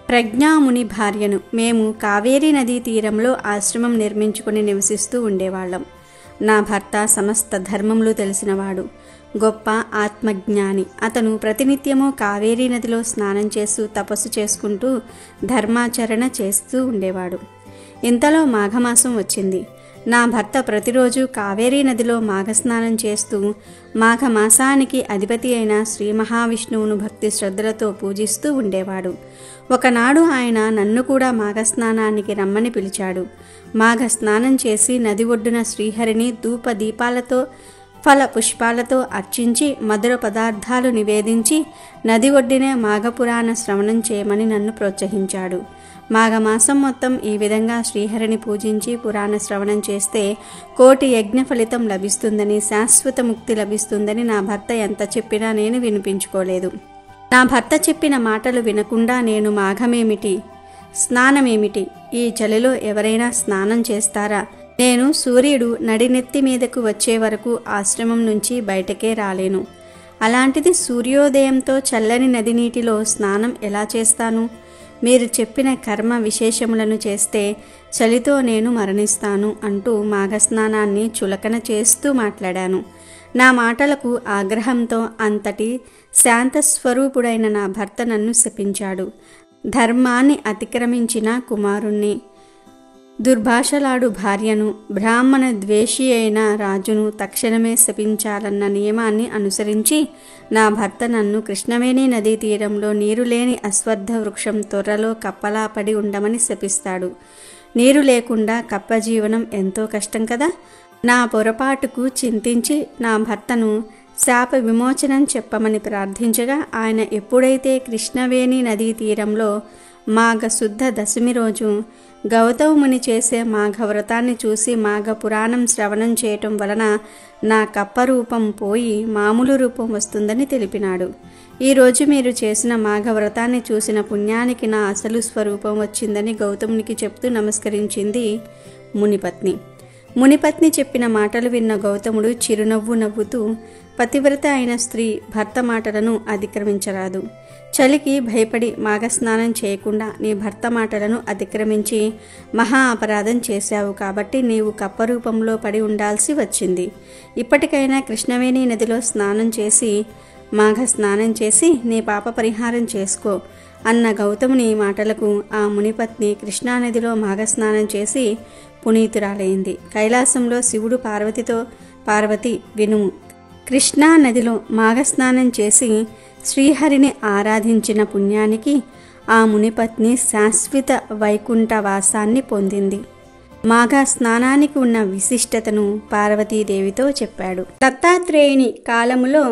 ప్రజ్ఞాముని భార్యను. మేము కావేరీ నదీ తీరంలో ఆశ్రమం నిర్మించుకుని నివసిస్తూ ఉండేవాళ్ళం. నా భర్త సమస్త ధర్మములు తెలిసినవాడు, గొప్ప ఆత్మజ్ఞాని. అతను ప్రతినిత్యము కావేరీ నదిలో స్నానం చేస్తూ తపస్సు చేసుకుంటూ ధర్మాచరణ చేస్తూ ఉండేవాడు. ఇంతలో మాఘమాసం వచ్చింది. నా భర్త ప్రతిరోజు కావేరీ నదిలో మాఘస్నానం చేస్తూ మాఘమాసానికి అధిపతి అయిన శ్రీ మహావిష్ణువును భక్తి శ్రద్ధలతో పూజిస్తూ ఉండేవాడు. ఒకనాడు ఆయన నన్ను కూడా మాఘస్నానానికి రమ్మని పిలిచాడు. మాఘస్నానం చేసి నది ఒడ్డున శ్రీహరిని ధూప దీపాలతో ఫల పుష్పాలతో అర్చించి మధుర పదార్థాలు నివేదించి నది ఒడ్డినే మాఘపురాణ శ్రవణం చేయమని నన్ను ప్రోత్సహించాడు. మాఘమాసం మొత్తం ఈ విధంగా శ్రీహరిని పూజించి పురాణ శ్రవణం చేస్తే 1,000,000 యజ్ఞ ఫలితం లభిస్తుందని, శాశ్వత ముక్తి లభిస్తుందని నా భర్త ఎంత చెప్పినా నేను వినిపించుకోలేదు. నా భర్త చెప్పిన మాటలు వినకుండా నేను మాఘమేమిటి, స్నానమేమిటి, ఈ చలిలో ఎవరైనా స్నానం చేస్తారా? నేను సూర్యుడు నడినెత్తి మీదకు వచ్చే వరకు ఆశ్రమం నుంచి బయటకే రాలేను. అలాంటిది సూర్యోదయంతో చల్లని నది నీటిలో స్నానం ఎలా చేస్తాను? మీరు చెప్పిన కర్మ విశేషములను చేస్తే చలితో నేను మరణిస్తాను అంటూ మాఘస్నానాన్ని చులకన చేస్తూ మాట్లాడాను. నా మాటలకు ఆగ్రహంతో అంతటి శాంతస్వరూపుడైన నా భర్త నన్ను శపించాడు. ధర్మాన్ని అతిక్రమించిన కుమారుణ్ణి, దుర్భాషలాడు భార్యను, బ్రాహ్మణ ద్వేషి అయిన రాజును తక్షణమే శపించాలన్న నియమాన్ని అనుసరించి నా భర్త నన్ను కృష్ణవేణి నదీ తీరంలో నీరు లేని అశ్వత్థ వృక్షం తొర్రలో కప్పలా పడి ఉండమని శపిస్తాడు. నీరు లేకుండా కప్ప జీవనం ఎంతో కష్టం కదా. నా పొరపాటుకు చింతించి నా భర్తను శాప విమోచనం చెప్పమని ప్రార్థించగా ఆయన ఎప్పుడైతే కృష్ణవేణి నదీ తీరంలో మాఘ శుద్ధ దశమి రోజు గౌతముని చేసే మాఘవ్రతాన్ని చూసి మాఘ పురాణం శ్రవణం చేయటం వలన నా కప్ప రూపం పోయి మామూలు రూపం వస్తుందని తెలిపినాడు. ఈరోజు మీరు చేసిన మాఘవ్రతాన్ని చూసిన పుణ్యానికి నా అసలు స్వరూపం వచ్చిందని గౌతమునికి చెప్తూ నమస్కరించింది మునిపత్ని. మునిపత్ని చెప్పిన మాటలు విన్న గౌతముడు చిరునవ్వు నవ్వుతూ, పతివ్రత అయిన స్త్రీ భర్త మాటలను అతిక్రమించరాదు. చలికి భయపడి మాఘస్నానం చేయకుండా నీ భర్త మాటలను అతిక్రమించి మహా అపరాధం చేశావు కాబట్టి నీవు కప్ప రూపంలో పడి ఉండాల్సి వచ్చింది. ఇప్పటికైనా కృష్ణవేణి నదిలో స్నానం చేసి మాఘ స్నానం చేసి నీ పాప పరిహారం చేసుకో అన్న గౌతముని మాటలకు ఆ మునిపత్ని కృష్ణానదిలో మాఘస్నానం చేసి పునీతురాలైంది. కైలాసంలో శివుడు పార్వతితో, పార్వతి వినుము, కృష్ణా నదిలో మాఘస్నానం చేసి శ్రీహరిని ఆరాధించిన పుణ్యానికి ఆ మునిపత్ని శాశ్వత వైకుంఠవాసాన్ని పొందింది. మాఘ స్నానానికి ఉన్న విశిష్టతను పార్వతీదేవితో చెప్పాడు. దత్తాత్రేయుని కాలములో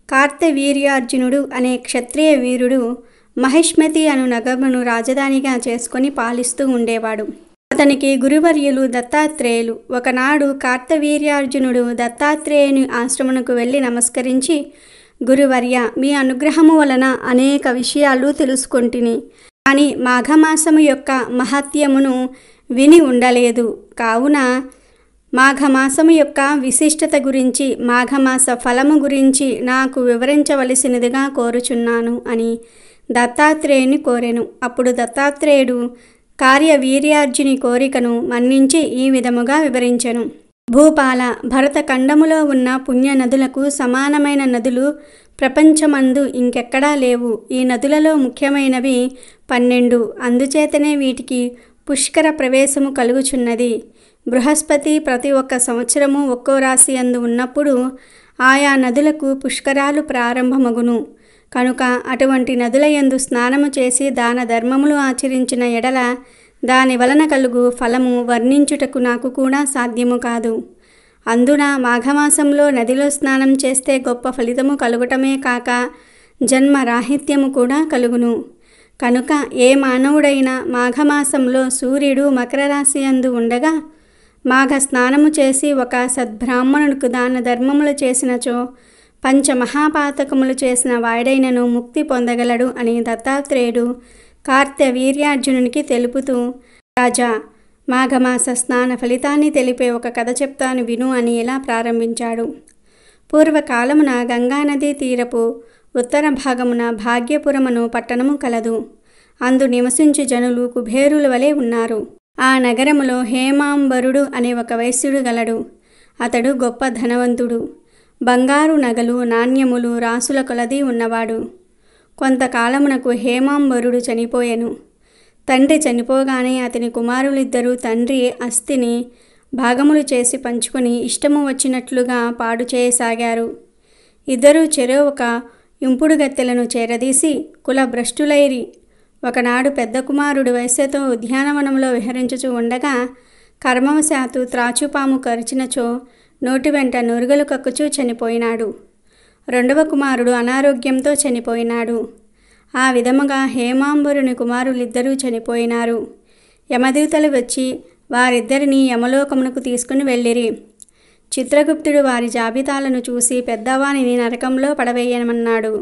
కార్తవీర్యార్జునుడు అనే క్షత్రియ వీరుడు మహిష్మతి అను నగరమును రాజధానిగా చేసుకొని పాలిస్తూ ఉండేవాడు. అతనికి గురువర్యులు దత్తాత్రేయులు. ఒకనాడు కార్తవీర్యార్జునుడు దత్తాత్రేయుని ఆశ్రమమునకు వెళ్ళి నమస్కరించి, గురువర్య, మీ అనుగ్రహము వలన అనేక విషయాలు తెలుసుకొంటిని, కానీ మాఘమాసము యొక్క మహత్యమును విని ఉండలేదు. కావున మాఘమాసము యొక్క విశిష్టత గురించి, మాఘమాస ఫలము గురించి నాకు వివరించవలసినదిగా కోరుచున్నాను అని దత్తాత్రేయుని కోరెను. అప్పుడు దత్తాత్రేయుడు కార్యవీర్యార్జుని కోరికను మన్నించి ఈ విధముగా వివరించెను. భూపాల, భరతఖండములో ఉన్న పుణ్య నదులకు సమానమైన నదులు ప్రపంచమందు ఇంకెక్కడా లేవు. ఈ నదులలో ముఖ్యమైనవి 12. అందుచేతనే వీటికి పుష్కర ప్రవేశము కలుగుచున్నది. బృహస్పతి ప్రతి ఒక్క సంవత్సరము ఒక్కో రాశి అందు ఉన్నప్పుడు ఆయా నదులకు పుష్కరాలు ప్రారంభమగును. కనుక అటువంటి నదుల యందు స్నానము చేసి దాన ధర్మములు ఆచరించిన ఎడల దాని వలన కలుగు ఫలము వర్ణించుటకు నాకు కూడా సాధ్యము కాదు. అందున మాఘమాసంలో నదిలో స్నానం చేస్తే గొప్ప ఫలితము కలుగటమే కాక జన్మ రాహిత్యము కూడా కలుగును. కనుక ఏ మానవుడైనా మాఘమాసంలో సూర్యుడు మకర రాశి యందు ఉండగా మాఘ స్నానము చేసి ఒక సద్బ్రాహ్మణుడికి దాన ధర్మములు చేసినచో పంచమహాపాతకములు చేసిన వాడైనను ముక్తి పొందగలడు అని దత్తాత్రేయుడు కార్తవీర్యార్జునునికి తెలుపుతూ, రాజా, మాఘమాస స్నాన ఫలితాన్ని తెలిపే ఒక కథ చెప్తాను విను అని ఇలా ప్రారంభించాడు. పూర్వకాలమున గంగానదీ తీరపు ఉత్తర భాగమున భాగ్యపురమును పట్టణము కలదు. అందు నివసించు జనులు కుబేరుల వలె ఉన్నారు. ఆ నగరములో హేమాంబరుడు అనే ఒక వైశ్యుడు గలడు. అతడు గొప్ప ధనవంతుడు. బంగారు నగలు, నాణ్యములు రాసుల కొలది ఉన్నవాడు. కొంతకాలమునకు హేమాంబరుడు చనిపోయెను. తండ్రి చనిపోగానే అతని కుమారులిద్దరూ తండ్రి అస్థిని భాగములు చేసి పంచుకొని ఇష్టము వచ్చినట్లుగా పాడు చేయసాగారు. ఇద్దరూ చెరో ఒక ఇంపుడు గత్తెలను చేరదీసి కుల భ్రష్టులైరి. ఒకనాడు పెద్ద కుమారుడు వయస్సుతో ఉద్యానవనంలో విహరించుచూ ఉండగా కర్మవశాత్తు త్రాచుపాము కరిచినచో నోటి వెంట నురుగలు కక్కుచూ చనిపోయినాడు. రెండవ కుమారుడు అనారోగ్యంతో చనిపోయినాడు. ఆ విధముగా హేమాంబరుని కుమారులిద్దరూ చనిపోయినారు. యమదూతలు వచ్చి వారిద్దరిని యమలోకమునకు తీసుకుని వెళ్ళిరి. చిత్రగుప్తుడు వారి జాబితాలను చూసి పెద్దవానిని నరకంలో పడవేయమన్నాడు.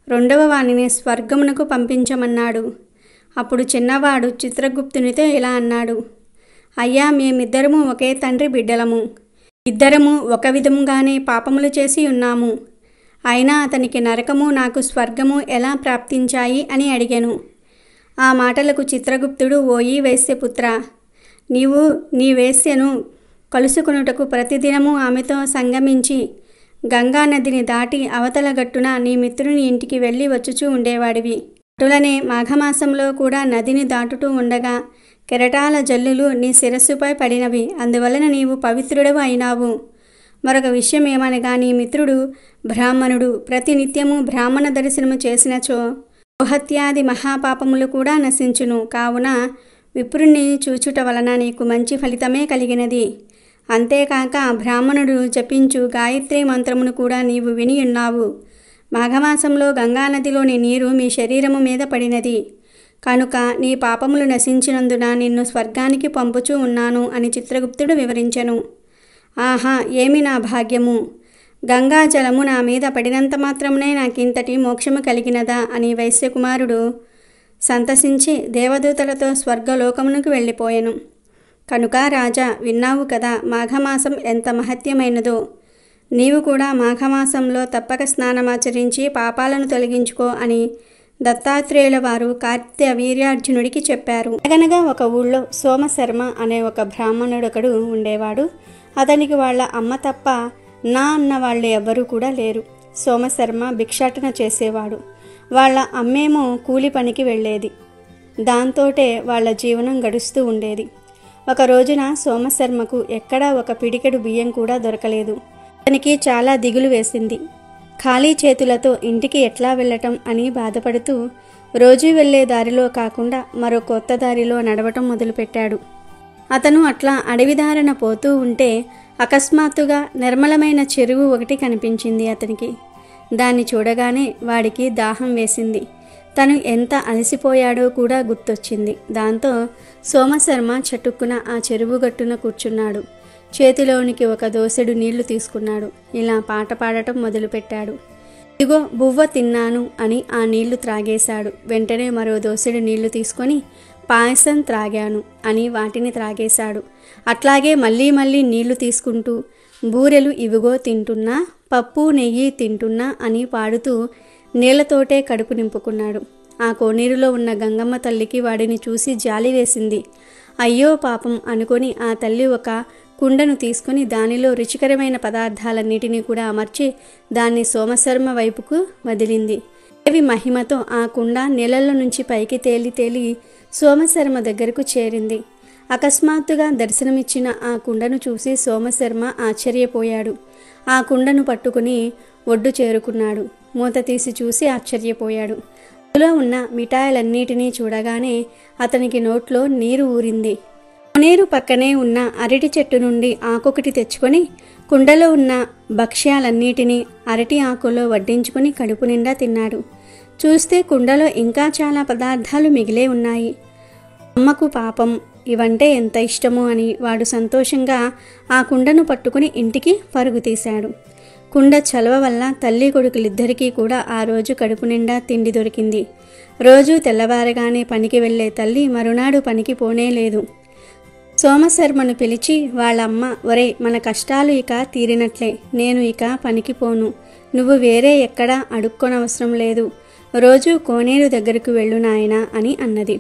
రెండవ వానిని స్వర్గమునకు పంపించమన్నాడు. అప్పుడు చిన్నవాడు చిత్రగుప్తునితో ఇలా అన్నాడు: అయ్యా, మేమిద్దరము ఒకే తండ్రి బిడ్డలము. ఇద్దరము ఒక విధముగానే పాపములు చేసి ఉన్నాము. అయినా అతనికి నరకము నాకు స్వర్గము ఎలా ప్రాప్తించాయి అని అడిగాను. ఆ మాటలకు చిత్రగుప్తుడు, ఓయి వేశ్యపుత్ర, నీవు నీ వేశ్యను కలుసుకొనుటకు ప్రతిదినము ఆమెతో సంగమించి గంగా నదిని దాటి అవతల గట్టున నీ మిత్రుని ఇంటికి వెళ్ళి వచ్చుచూ ఉండేవాడివి. అటులనే మాఘమాసంలో కూడా నదిని దాటుతూ ఉండగా కెరటాల జల్లులు నీ శిరస్సుపై పడినవి. అందువలన నీవు పవిత్రుడవు అయినావు. మరొక విషయం ఏమనగా నీ మిత్రుడు బ్రాహ్మణుడు. ప్రతినిత్యము బ్రాహ్మణ దర్శనము చేసినచో గోహత్యాది మహాపాపములు కూడా నశించును. కావున విప్రుణ్ణి చూచుట వలన నీకు మంచి ఫలితమే కలిగినది. అంతేకాక బ్రాహ్మణుడు జపించు గాయత్రి మంత్రమును కూడా నీవు విని ఉన్నావు. మాఘమాసంలో గంగానదిలోని నీరు మీ శరీరము మీద పడినది కనుక నీ పాపములు నశించినందున నిన్ను స్వర్గానికి పంపుచూ ఉన్నాను అని చిత్రగుప్తుడు వివరించెను. ఆహా, ఏమి నా భాగ్యము! గంగా జలము నా మీద పడినంత మాత్రమునే నాకింతటి మోక్షము కలిగినదా అని వైశ్యకుమారుడు సంతసించి దేవదూతలతో స్వర్గలోకమునకు వెళ్ళిపోయెను. కనుక రాజా, విన్నావు కదా మాఘమాసం ఎంత మహత్యమైనదో. నీవు కూడా మాఘమాసంలో తప్పక స్నానమాచరించి పాపాలను తొలగించుకో అని దత్తాత్రేయుల వారు కార్తీయ వీర్యార్జునుడికి చెప్పారు. అనగనగా ఒక ఊళ్ళో సోమశర్మ అనే ఒక బ్రాహ్మణుడొకడు ఉండేవాడు. అతనికి వాళ్ళ అమ్మ తప్ప నా అన్న వాళ్ళు ఎవ్వరూ కూడా లేరు. సోమశర్మ భిక్షాటన చేసేవాడు. వాళ్ళ అమ్మేమో కూలి పనికి వెళ్ళేది. దాంతోటే వాళ్ళ జీవనం గడుస్తూ ఉండేది. ఒక రోజున సోమశర్మకు ఎక్కడా ఒక పిడికెడు బియ్యం కూడా దొరకలేదు. అతనికి చాలా దిగులు వేసింది. ఖాళీ చేతులతో ఇంటికి ఎట్లా వెళ్ళటం అని బాధపడుతూ రోజూ వెళ్లే దారిలో కాకుండా మరో కొత్త దారిలో నడవటం మొదలుపెట్టాడు. అతను అట్లా అడవిదారిన పోతూ ఉంటే అకస్మాత్తుగా నిర్మలమైన చెరువు ఒకటి కనిపించింది అతనికి. దాన్ని చూడగానే వాడికి దాహం వేసింది. తను ఎంత అలసిపోయాడో కూడా గుర్తొచ్చింది. దాంతో సోమశర్మ చటుక్కున ఆ చెరువు గట్టున కూర్చున్నాడు. చేతిలోనికి ఒక దోసెడు నీళ్లు తీసుకున్నాడు. ఇలా పాట పాడటం మొదలుపెట్టాడు. ఇదిగో బువ్వ తిన్నాను అని ఆ నీళ్లు త్రాగేశాడు. వెంటనే మరో దోసెడు నీళ్లు తీసుకొని పాయసం త్రాగాను అని వాటిని త్రాగేశాడు. అట్లాగే మళ్ళీ మళ్ళీ నీళ్లు తీసుకుంటూ బూరెలు ఇవిగో తింటున్నా, పప్పు నెయ్యి తింటున్నా అని పాడుతూ నీళ్లతోటే కడుపు నింపుకున్నాడు. ఆ కోనేరులో ఉన్న గంగమ్మ తల్లికి వాడిని చూసి జాలి వేసింది. అయ్యో పాపం అనుకొని ఆ తల్లి ఒక కుండను తీసుకుని దానిలో రుచికరమైన పదార్థాలన్నిటినీ కూడా అమర్చి దాన్ని సోమశర్మ వైపుకు వదిలింది. దేవి మహిమతో ఆ కుండ నీళ్ళల్లో నుంచి పైకి తేలి సోమశర్మ దగ్గరకు చేరింది. అకస్మాత్తుగా దర్శనమిచ్చిన ఆ కుండను చూసి సోమశర్మ ఆశ్చర్యపోయాడు. ఆ కుండను పట్టుకుని ఒడ్డు చేరుకున్నాడు. మూత తీసి చూసి ఆశ్చర్యపోయాడు. అందులో ఉన్న మిఠాయిలన్నిటినీ చూడగానే అతనికి నోట్లో నీరు ఊరింది. కోనేరు పక్కనే ఉన్న అరటి చెట్టు నుండి ఆకొకటి తెచ్చుకొని కుండలో ఉన్న భక్ష్యాలన్నిటినీ అరటి ఆకులో వడ్డించుకుని కడుపు నిండా తిన్నాడు. చూస్తే కుండలో ఇంకా చాలా పదార్థాలు మిగిలే ఉన్నాయి. అమ్మకు పాపం ఇవంటే ఎంత ఇష్టమో అని వాడు సంతోషంగా ఆ కుండను పట్టుకుని ఇంటికి పరుగు తీశాడు. కుండ చలవ వల్ల తల్లి కొడుకులిద్దరికీ కూడా ఆ రోజు కడుపు నిండా తిండి దొరికింది. రోజు తెల్లవారగానే పనికి వెళ్లే తల్లి మరునాడు పనికి పోనేలేదు. సోమశర్మను పిలిచి వాళ్ళమ్మ, ఒరే, మన కష్టాలు ఇక తీరినట్లే, నేను ఇక పనికి పోను, నువ్వు వేరే ఎక్కడా అడుక్కొనవసరం లేదు, రోజు కోనేరు దగ్గరకు వెళ్ళు నాయనా అని అన్నది.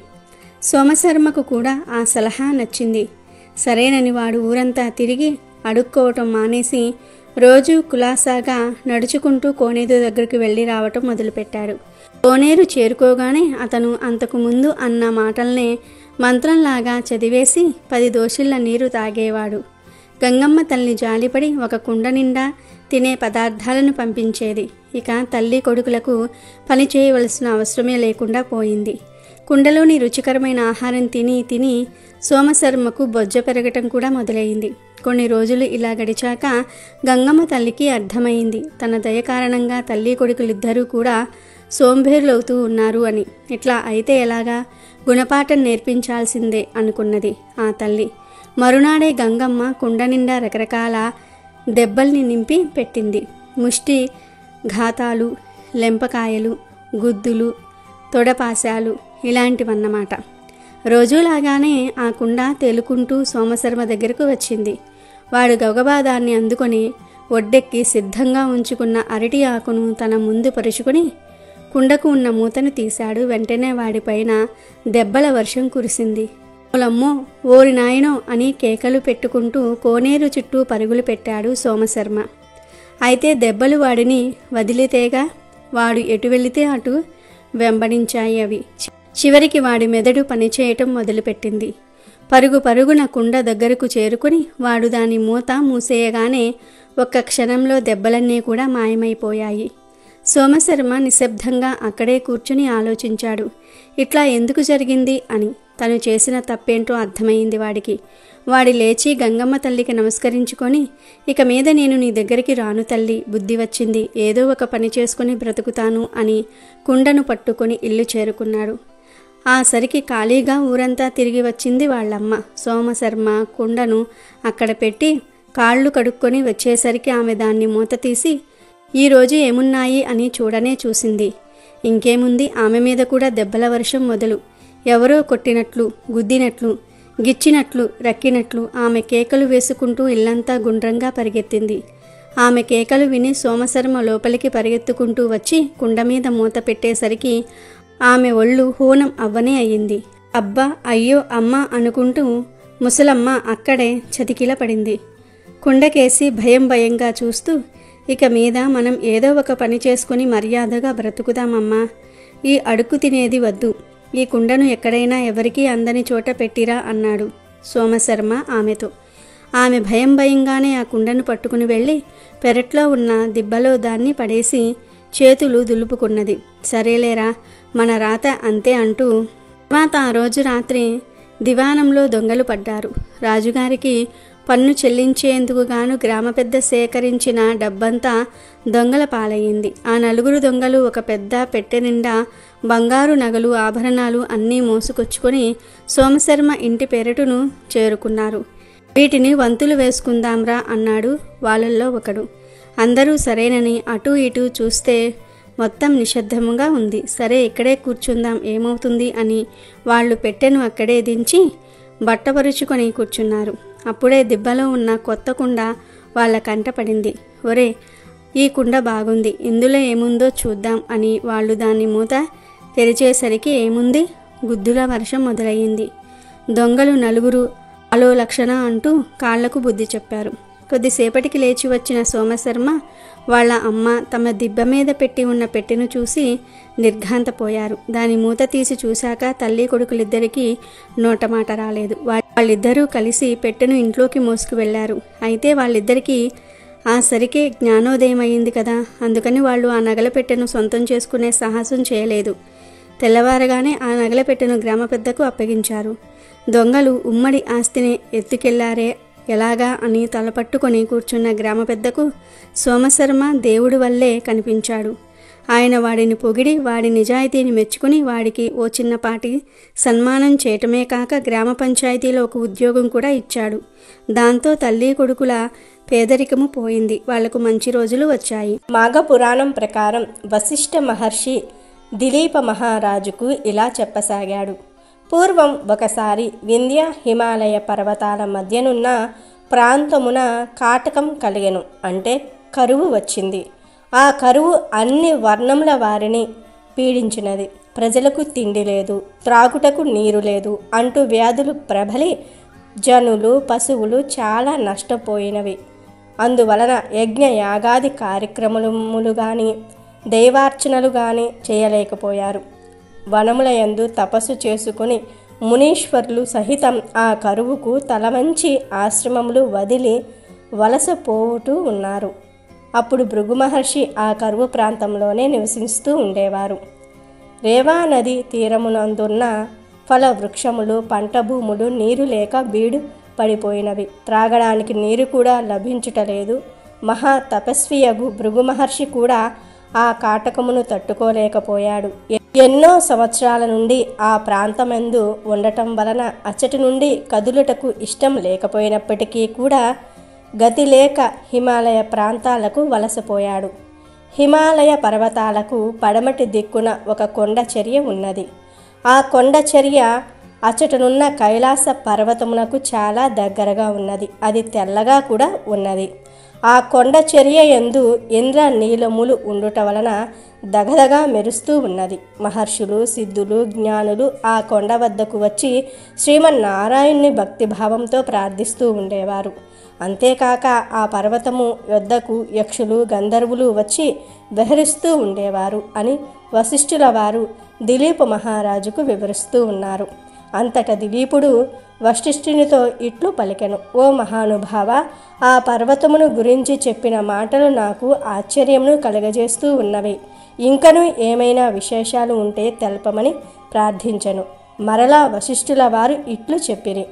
సోమశర్మకు కూడా ఆ సలహా నచ్చింది. సరేనని వాడు ఊరంతా తిరిగి అడుక్కోవటం మానేసి రోజు కులాసాగా నడుచుకుంటూ కోనేరు దగ్గరికి వెళ్ళి రావటం మొదలుపెట్టాడు. కోనేరు చేరుకోగానే అతను అంతకు ముందు అన్న మాటల్నే మంత్రంలాగా చదివేసి 10 దోసిళ్ల నీరు తాగేవాడు. గంగమ్మ తల్లి జాలిపడి ఒక కుండ నిండా తినే పదార్థాలను పంపించేది. ఇక తల్లి కొడుకులకు పని చేయవలసిన అవసరమే లేకుండా పోయింది. కుండలోని రుచికరమైన ఆహారం తిని తిని సోమశర్మకు బొజ్జ పెరగటం కూడా మొదలైంది. కొన్ని రోజులు ఇలా గడిచాక గంగమ్మ తల్లికి అర్థమైంది తన దయ కారణంగా తల్లి కొడుకులిద్దరూ కూడా సోంబేరులవుతూ ఉన్నారు అని. ఇట్లా అయితే ఎలాగా, గుణపాఠం నేర్పించాల్సిందే అనుకున్నది ఆ తల్లి. మరునాడే గంగమ్మ కుండ నిండా రకరకాల దెబ్బల్ని నింపి పెట్టింది. ముష్టి ఘాతాలు, లెంపకాయలు, గుద్దులు, తొడపాశాలు ఇలాంటివన్నమాట. రోజులాగానే ఆ కుండ తేలుకుంటూ సోమశర్మ దగ్గరకు వచ్చింది. వాడు గబగబా దాన్ని అందుకొని ఒడ్డెక్కి సిద్ధంగా ఉంచుకున్న అరటి ఆకును తన ముందు పరుచుకొని కుండకు ఉన్న మూతను తీశాడు. వెంటనే వాడిపైన దెబ్బల వర్షం కురిసింది. ఓలమ్మో, ఓరి నాయనో అని కేకలు పెట్టుకుంటూ కోనేరు చుట్టూ పరుగులు పెట్టాడు సోమశర్మ. అయితే దెబ్బలు వాడిని వదిలితేగా, వాడు ఎటు వెళితే అటు వెంబడించాయి అవి. చివరికి వాడి మెదడు పనిచేయటం మొదలుపెట్టింది. పరుగు పరుగున కుండ దగ్గరకు చేరుకుని వాడు దాని మూత మూసేయగానే ఒక్క క్షణంలో దెబ్బలన్నీ కూడా మాయమైపోయాయి. సోమశర్మ నిశ్శబ్దంగా అక్కడే కూర్చుని ఆలోచించాడు. ఇట్లా ఎందుకు జరిగింది అని. తను చేసిన తప్పేంటో అర్థమైంది వాడికి. వాడి లేచి గంగమ్మ తల్లికి నమస్కరించుకొని, ఇక మీద నేను నీ దగ్గరికి రాను తల్లి, బుద్ధి వచ్చింది, ఏదో ఒక పని చేసుకుని బ్రతుకుతాను అని కుండను పట్టుకొని ఇల్లు చేరుకున్నాడు. ఆ సరికి ఖాళీగా ఊరంతా తిరిగి వచ్చింది వాళ్ళమ్మ. సోమశర్మ కుండను అక్కడ పెట్టి కాళ్ళు కడుక్కొని వచ్చేసరికి ఆమె దాన్ని మూత తీసి ఈరోజు ఏమున్నాయి అని చూడనే చూసింది. ఇంకేముంది, ఆమె మీద కూడా దెబ్బల వర్షం మొదలు. ఎవరో కొట్టినట్లు, గుద్దినట్లు, గిచ్చినట్లు, రక్కినట్లు ఆమె కేకలు వేసుకుంటూ ఇల్లంతా గుండ్రంగా పరిగెత్తింది. ఆమె కేకలు విని సోమశర్మ లోపలికి పరిగెత్తుకుంటూ వచ్చి కుండ మీద మూత పెట్టేసరికి ఆమె ఒళ్ళు హూనం అవ్వనే అయ్యింది. అబ్బా, అయ్యో, అమ్మ అనుకుంటూ ముసలమ్మ అక్కడే చతికిల పడింది. కుండకేసి భయం భయంగా చూస్తూ, ఇక మీద మనం ఏదో ఒక పని చేసుకుని మర్యాదగా బ్రతుకుదామమ్మా. ఈ అడుక్కు తినేది వద్దు. ఈ కుండను ఎక్కడైనా ఎవరికీ అందని చోట పెట్టిరా అన్నాడు సోమశర్మ ఆమెతో. ఆమె భయం భయంగానే ఆ కుండను పట్టుకుని వెళ్ళి పెరట్లో ఉన్న దిబ్బలో దాన్ని పడేసి చేతులు దులుపుకున్నది. సరేలేరా, మన రాత అంతే అంటూ తర్వాత ఆ రోజు రాత్రి దివానంలో దొంగలు పడ్డారు. రాజుగారికి పన్ను చెల్లించేందుకు గాను గ్రామ పెద్ద సేకరించిన డబ్బంతా దొంగల పాలయ్యింది. ఆ నలుగురు దొంగలు ఒక పెద్ద పెట్టె నిండా బంగారు నగలు, ఆభరణాలు అన్నీ మోసుకొచ్చుకొని సోమశర్మ ఇంటి పెరటును చేరుకున్నారు. వీటిని వంతులు వేసుకుందాంరా అన్నాడు వాళ్ళల్లో ఒకడు. అందరూ సరేనని అటూ ఇటూ చూస్తే మొత్తం నిశ్శబ్దంగా ఉంది. సరే, ఇక్కడే కూర్చుందాం, ఏమవుతుంది అని వాళ్ళు పెట్టెను అక్కడే దించి బట్టపరుచుకొని కూర్చున్నారు. అప్పుడే దిబ్బలో ఉన్న కొత్త కుండ వాళ్ళ కంట పడింది. ఒరే, ఈ కుండ బాగుంది, ఇందులో ఏముందో చూద్దాం అని వాళ్ళు దాన్ని మూత తెరిచేసరికి ఏముంది, గుద్దుల వర్షం మొదలయ్యింది. దొంగలు నలుగురు ఆలో లక్షణ అంటూ కాళ్లకు బుద్ధి చెప్పారు. కొద్దిసేపటికి లేచి వచ్చిన సోమశర్మ వాళ్ళ అమ్మ తమ దిబ్బ మీద పెట్టి ఉన్న పెట్టెను చూసి నిర్ఘాంతపోయారు. దాని మూత తీసి చూశాక తల్లి కొడుకులిద్దరికీ నోటమాట రాలేదు. వాళ్ళిద్దరూ కలిసి పెట్టెను ఇంట్లోకి మోసుకు వెళ్లారు. అయితే వాళ్ళిద్దరికీ ఆ సరికే జ్ఞానోదయం అయింది కదా, అందుకని వాళ్ళు ఆ నగల పెట్టెను సొంతం చేసుకునే సాహసం చేయలేదు. తెల్లవారగానే ఆ నగల పెట్టెను గ్రామ పెద్దకు అప్పగించారు. దొంగలు ఉమ్మడి ఆస్తిని ఎత్తుకెళ్లారే, ఎలాగా అని తలపట్టుకొని కూర్చున్న గ్రామ పెద్దకు సోమశర్మ దేవుడి వల్లే కనిపించాడు. ఆయన వాడిని పొగిడి వాడి నిజాయితీని మెచ్చుకుని వాడికి ఓ చిన్నపాటి సన్మానం చేయటమే కాక గ్రామ పంచాయతీలో ఒక ఉద్యోగం కూడా ఇచ్చాడు. దాంతో తల్లి కొడుకుల పేదరికము పోయింది. వాళ్లకు మంచి రోజులు వచ్చాయి. మాఘ పురాణం ప్రకారం వశిష్ఠ మహర్షి దిలీప మహారాజుకు ఇలా చెప్పసాగాడు. పూర్వం ఒకసారి వింధ్య హిమాలయ పర్వతాల మధ్యనున్న ప్రాంతమున కాటకం కలిగెను, అంటే కరువు వచ్చింది. ఆ కరువు అన్ని వర్ణముల వారిని పీడించినది. ప్రజలకు తిండి లేదు, త్రాగుటకు నీరు లేదు అంటూ వ్యాధులు ప్రబలి జనులు, పశువులు చాలా నష్టపోయినవి. అందువలన యజ్ఞ యాగాది కార్యక్రమములు కానీ దైవార్చనలు కానీ చేయలేకపోయారు. వనముల యందు తపస్సు చేసుకుని మునీశ్వరులు సహితం ఆ కరువుకు తలవంచి ఆశ్రమములు వదిలి వలస పోవుతూ ఉన్నారు. అప్పుడు భృగు మహర్షి ఆ కరువు ప్రాంతంలోనే నివసిస్తూ ఉండేవారు. రేవా నది తీరమునందున్న ఫల వృక్షములు, పంట భూములు నీరు లేక బీడు పడిపోయినవి. త్రాగడానికి నీరు కూడా లభించుటలేదు. మహా తపస్వియగు భృగు మహర్షి కూడా ఆ కాటకమును తట్టుకోలేకపోయాడు. ఎన్నో సంవత్సరాల నుండి ఆ ప్రాంతమందు ఉండటం వలన అచ్చటి నుండి కదులుటకు ఇష్టం లేకపోయినప్పటికీ కూడా గతి లేక హిమాలయ ప్రాంతాలకు వలసపోయాడు. హిమాలయ పర్వతాలకు పడమటి దిక్కున ఒక కొండ చర్య ఉన్నది. ఆ కొండ చర్య అచ్చటనున్న కైలాస పర్వతమునకు చాలా దగ్గరగా ఉన్నది. అది తెల్లగా కూడా ఉన్నది. ఆ కొండ చర్య యందు ఇంద్ర నీలములు ఉండుట వలన దగదగా మెరుస్తూ ఉన్నది. మహర్షులు, సిద్ధులు, జ్ఞానులు ఆ కొండ వద్దకు వచ్చి శ్రీమన్నారాయణ్ణి భక్తిభావంతో ప్రార్థిస్తూ ఉండేవారు. అంతేకాక ఆ పర్వతము యొద్దకు యక్షులు, గంధర్వులు వచ్చి విహరిస్తూ ఉండేవారు అని వశిష్ఠుల వారు దిలీప మహారాజుకు వివరిస్తూ ఉన్నారు. అంతట దిలీపుడు వశిష్ఠునితో ఇట్లు పలికెను: ఓ మహానుభావ, ఆ పర్వతమును గురించి చెప్పిన మాటలు నాకు ఆశ్చర్యమును కలుగజేస్తూ ఉన్నవి. ఇంకనూ ఏమైనా విశేషాలు ఉంటే తెలపమని ప్రార్థించెను. మరలా వశిష్ఠుల వారు ఇట్లు చెప్పిరి: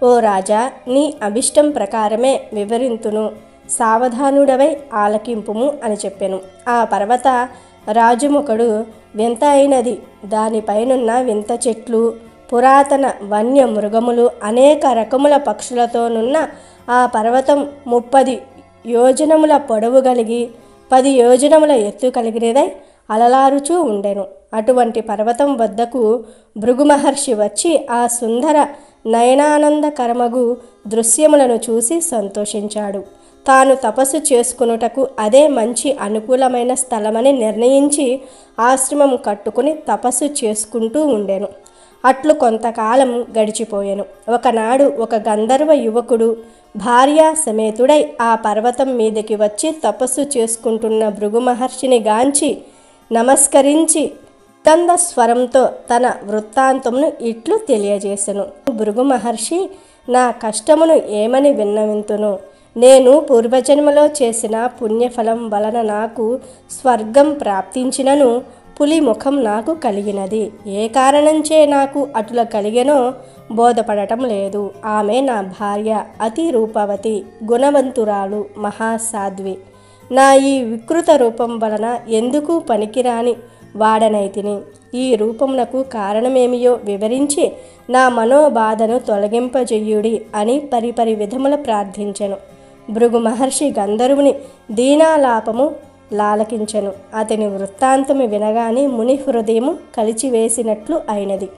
ఓ రాజా, నీ అభిష్టం ప్రకారమే వివరింతును, సావధానుడవై ఆలకింపుము అని చెప్పెను. ఆ పర్వత రాజుమొకడు వింత అయినది. దానిపైనున్న వింత చెట్లు, పురాతన వన్య మృగములు, అనేక రకముల పక్షులతోనున్న ఆ పర్వతం 30 యోజనముల పొడవు కలిగి 10 యోజనముల ఎత్తు కలిగినదై అలలారుచూ ఉండెను. అటువంటి పర్వతం వద్దకు భృగు మహర్షి వచ్చి ఆ సుందర నయనానందకరమగు దృశ్యములను చూసి సంతోషించాడు. తాను తపస్సు చేసుకునుటకు అదే మంచి అనుకూలమైన స్థలమని నిర్ణయించి ఆశ్రమం కట్టుకుని తపస్సు చేసుకుంటూ ఉండెను. అట్లు కొంతకాలం గడిచిపోయెను. ఒకనాడు ఒక గంధర్వ యువకుడు భార్య సమేతుడై ఆ పర్వతం మీదకి వచ్చి తపస్సు చేసుకుంటున్న భృగు మహర్షిని గాంచి నమస్కరించి కంద స్వరంతో తన వృత్తాంతమును ఇట్లు తెలియజేసెను: భృగు మహర్షి, నా కష్టమును ఏమని విన్నవింతును? నేను పూర్వజన్మలో చేసిన పుణ్యఫలం వలన నాకు స్వర్గం ప్రాప్తించినను పులి ముఖం నాకు కలిగినది. ఏ కారణంచే నాకు అటుల కలిగెనో బోధపడటం లేదు. ఆమె నా భార్య, అతి రూపవతి, గుణవంతురాలు, మహాసాధ్వి. నా ఈ వికృత రూపం వలన ఎందుకు పనికిరాని వాడనైతిని. ఈ రూపమునకు కారణమేమియో వివరించి నా మనోబాధను తొలగింపజెయ్యుడి అని పరిపరి విధముల ప్రార్థించెను. భృగు మహర్షి గంధర్వుని దీనాలాపము లాలకించెను. అతని వృత్తాంతము వినగానే ముని హృదయము కలిచివేసినట్లు అయినది.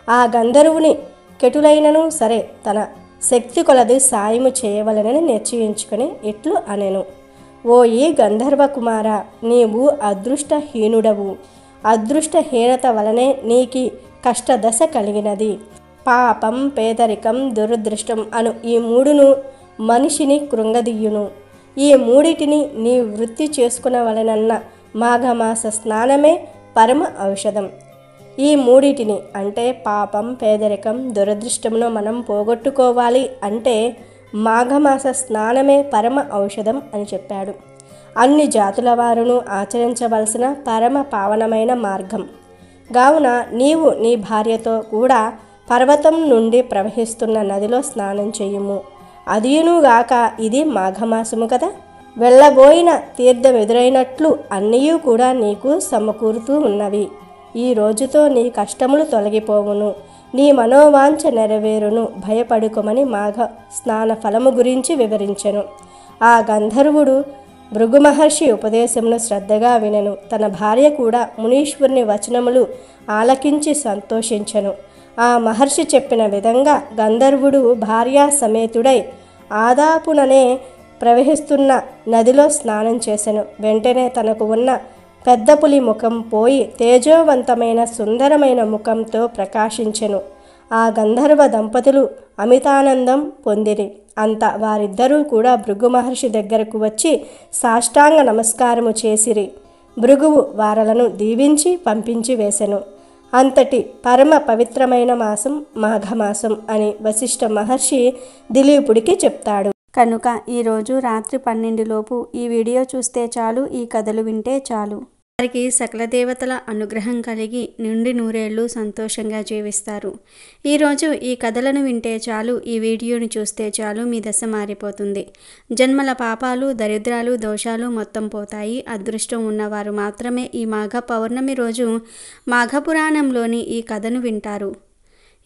ఆ గంధర్వుని కెటులైనను సరే తన శక్తి కొలది సాయము చేయవలనని నిశ్చయించుకొని ఇట్లు అనెను: ఓ ఈ గంధర్వ కుమార, నీవు అదృష్టహీనుడవు. అదృష్టహీనత వలనే నీకి కష్టదశ కలిగినది. పాపం, పేదరికం, దురదృష్టం అను ఈ మూడును మనిషిని కృంగదీయును. ఈ మూడిటిని నీ వృత్తి చేసుకునవలనన్న మాఘమాస స్నానమే పరమ ఔషధం. ఈ మూడిటిని అంటే పాపం, పేదరికం, దురదృష్టమును మనం పోగొట్టుకోవాలి అంటే మాఘమాస స్నానమే పరమ ఔషధం అని చెప్పాడు. అన్ని జాతుల వారును ఆచరించవలసిన పరమ పావనమైన మార్గం. కావున నీవు నీ భార్యతో కూడా పర్వతం నుండి ప్రవహిస్తున్న నదిలో స్నానం చేయుము. అదియునుగాక ఇది మాఘమాసము కదా. వెళ్ళబోయిన తీర్థం ఎదురైనట్లు అన్నీయూ కూడా నీకు సమకూరుతూ ఉన్నవి. ఈ రోజుతో నీ కష్టములు తొలగిపోవును, నీ మనోవాంఛ నెరవేరును, భయపడుకోమని మాఘ స్నాన ఫలము గురించి వివరించెను. ఆ గంధర్వుడు భృగు మహర్షి ఉపదేశమును శ్రద్ధగా వినెను. తన భార్య కూడా మునీశ్వరుని వచనములు ఆలకించి సంతోషించెను. ఆ మహర్షి చెప్పిన విధంగా గంధర్వుడు భార్యా సమేతుడై ఆదాపుననే ప్రవహిస్తున్న నదిలో స్నానం చేసెను. వెంటనే తనకు ఉన్న పెద్ద పులి ముఖం పోయి తేజోవంతమైన సుందరమైన ముఖంతో ప్రకాశించెను. ఆ గంధర్వ దంపతులు అమితానందం పొందిరి. అంత వారిద్దరూ కూడా భృగు మహర్షి దగ్గరకు వచ్చి సాష్టాంగ నమస్కారము చేసిరి. భృగువు వారలను దీవించి పంపించి వేసెను. అంతటి పరమ పవిత్రమైన మాసం మాఘమాసం అని వశిష్ఠ మహర్షి దిలీపుడికి చెప్తాడు. కనుక ఈరోజు రాత్రి 12 లోపు ఈ వీడియో చూస్తే చాలు, ఈ కథలు వింటే చాలు. వారికి సకల దేవతల అనుగ్రహం కలిగి నుండి నూరేళ్లు సంతోషంగా జీవిస్తారు. ఈరోజు ఈ కథలను వింటే చాలు, ఈ వీడియోని చూస్తే చాలు, మీ దశ మారిపోతుంది. జన్మల పాపాలు, దరిద్రాలు, దోషాలు మొత్తం పోతాయి. అదృష్టం ఉన్నవారు మాత్రమే ఈ మాఘ పౌర్ణమి రోజు మాఘపురాణంలోని ఈ కథను వింటారు.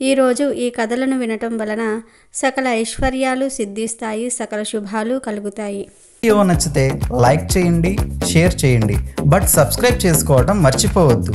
ఈరోజు ఈ కథలను వినటం వలన సకల ఐశ్వర్యాలు సిద్ధిస్తాయి, సకల శుభాలు కలుగుతాయి. వీడియో నచ్చితే లైక్ చేయండి, షేర్ చేయండి, బట్ సబ్స్క్రైబ్ చేసుకోవడం మర్చిపోవద్దు.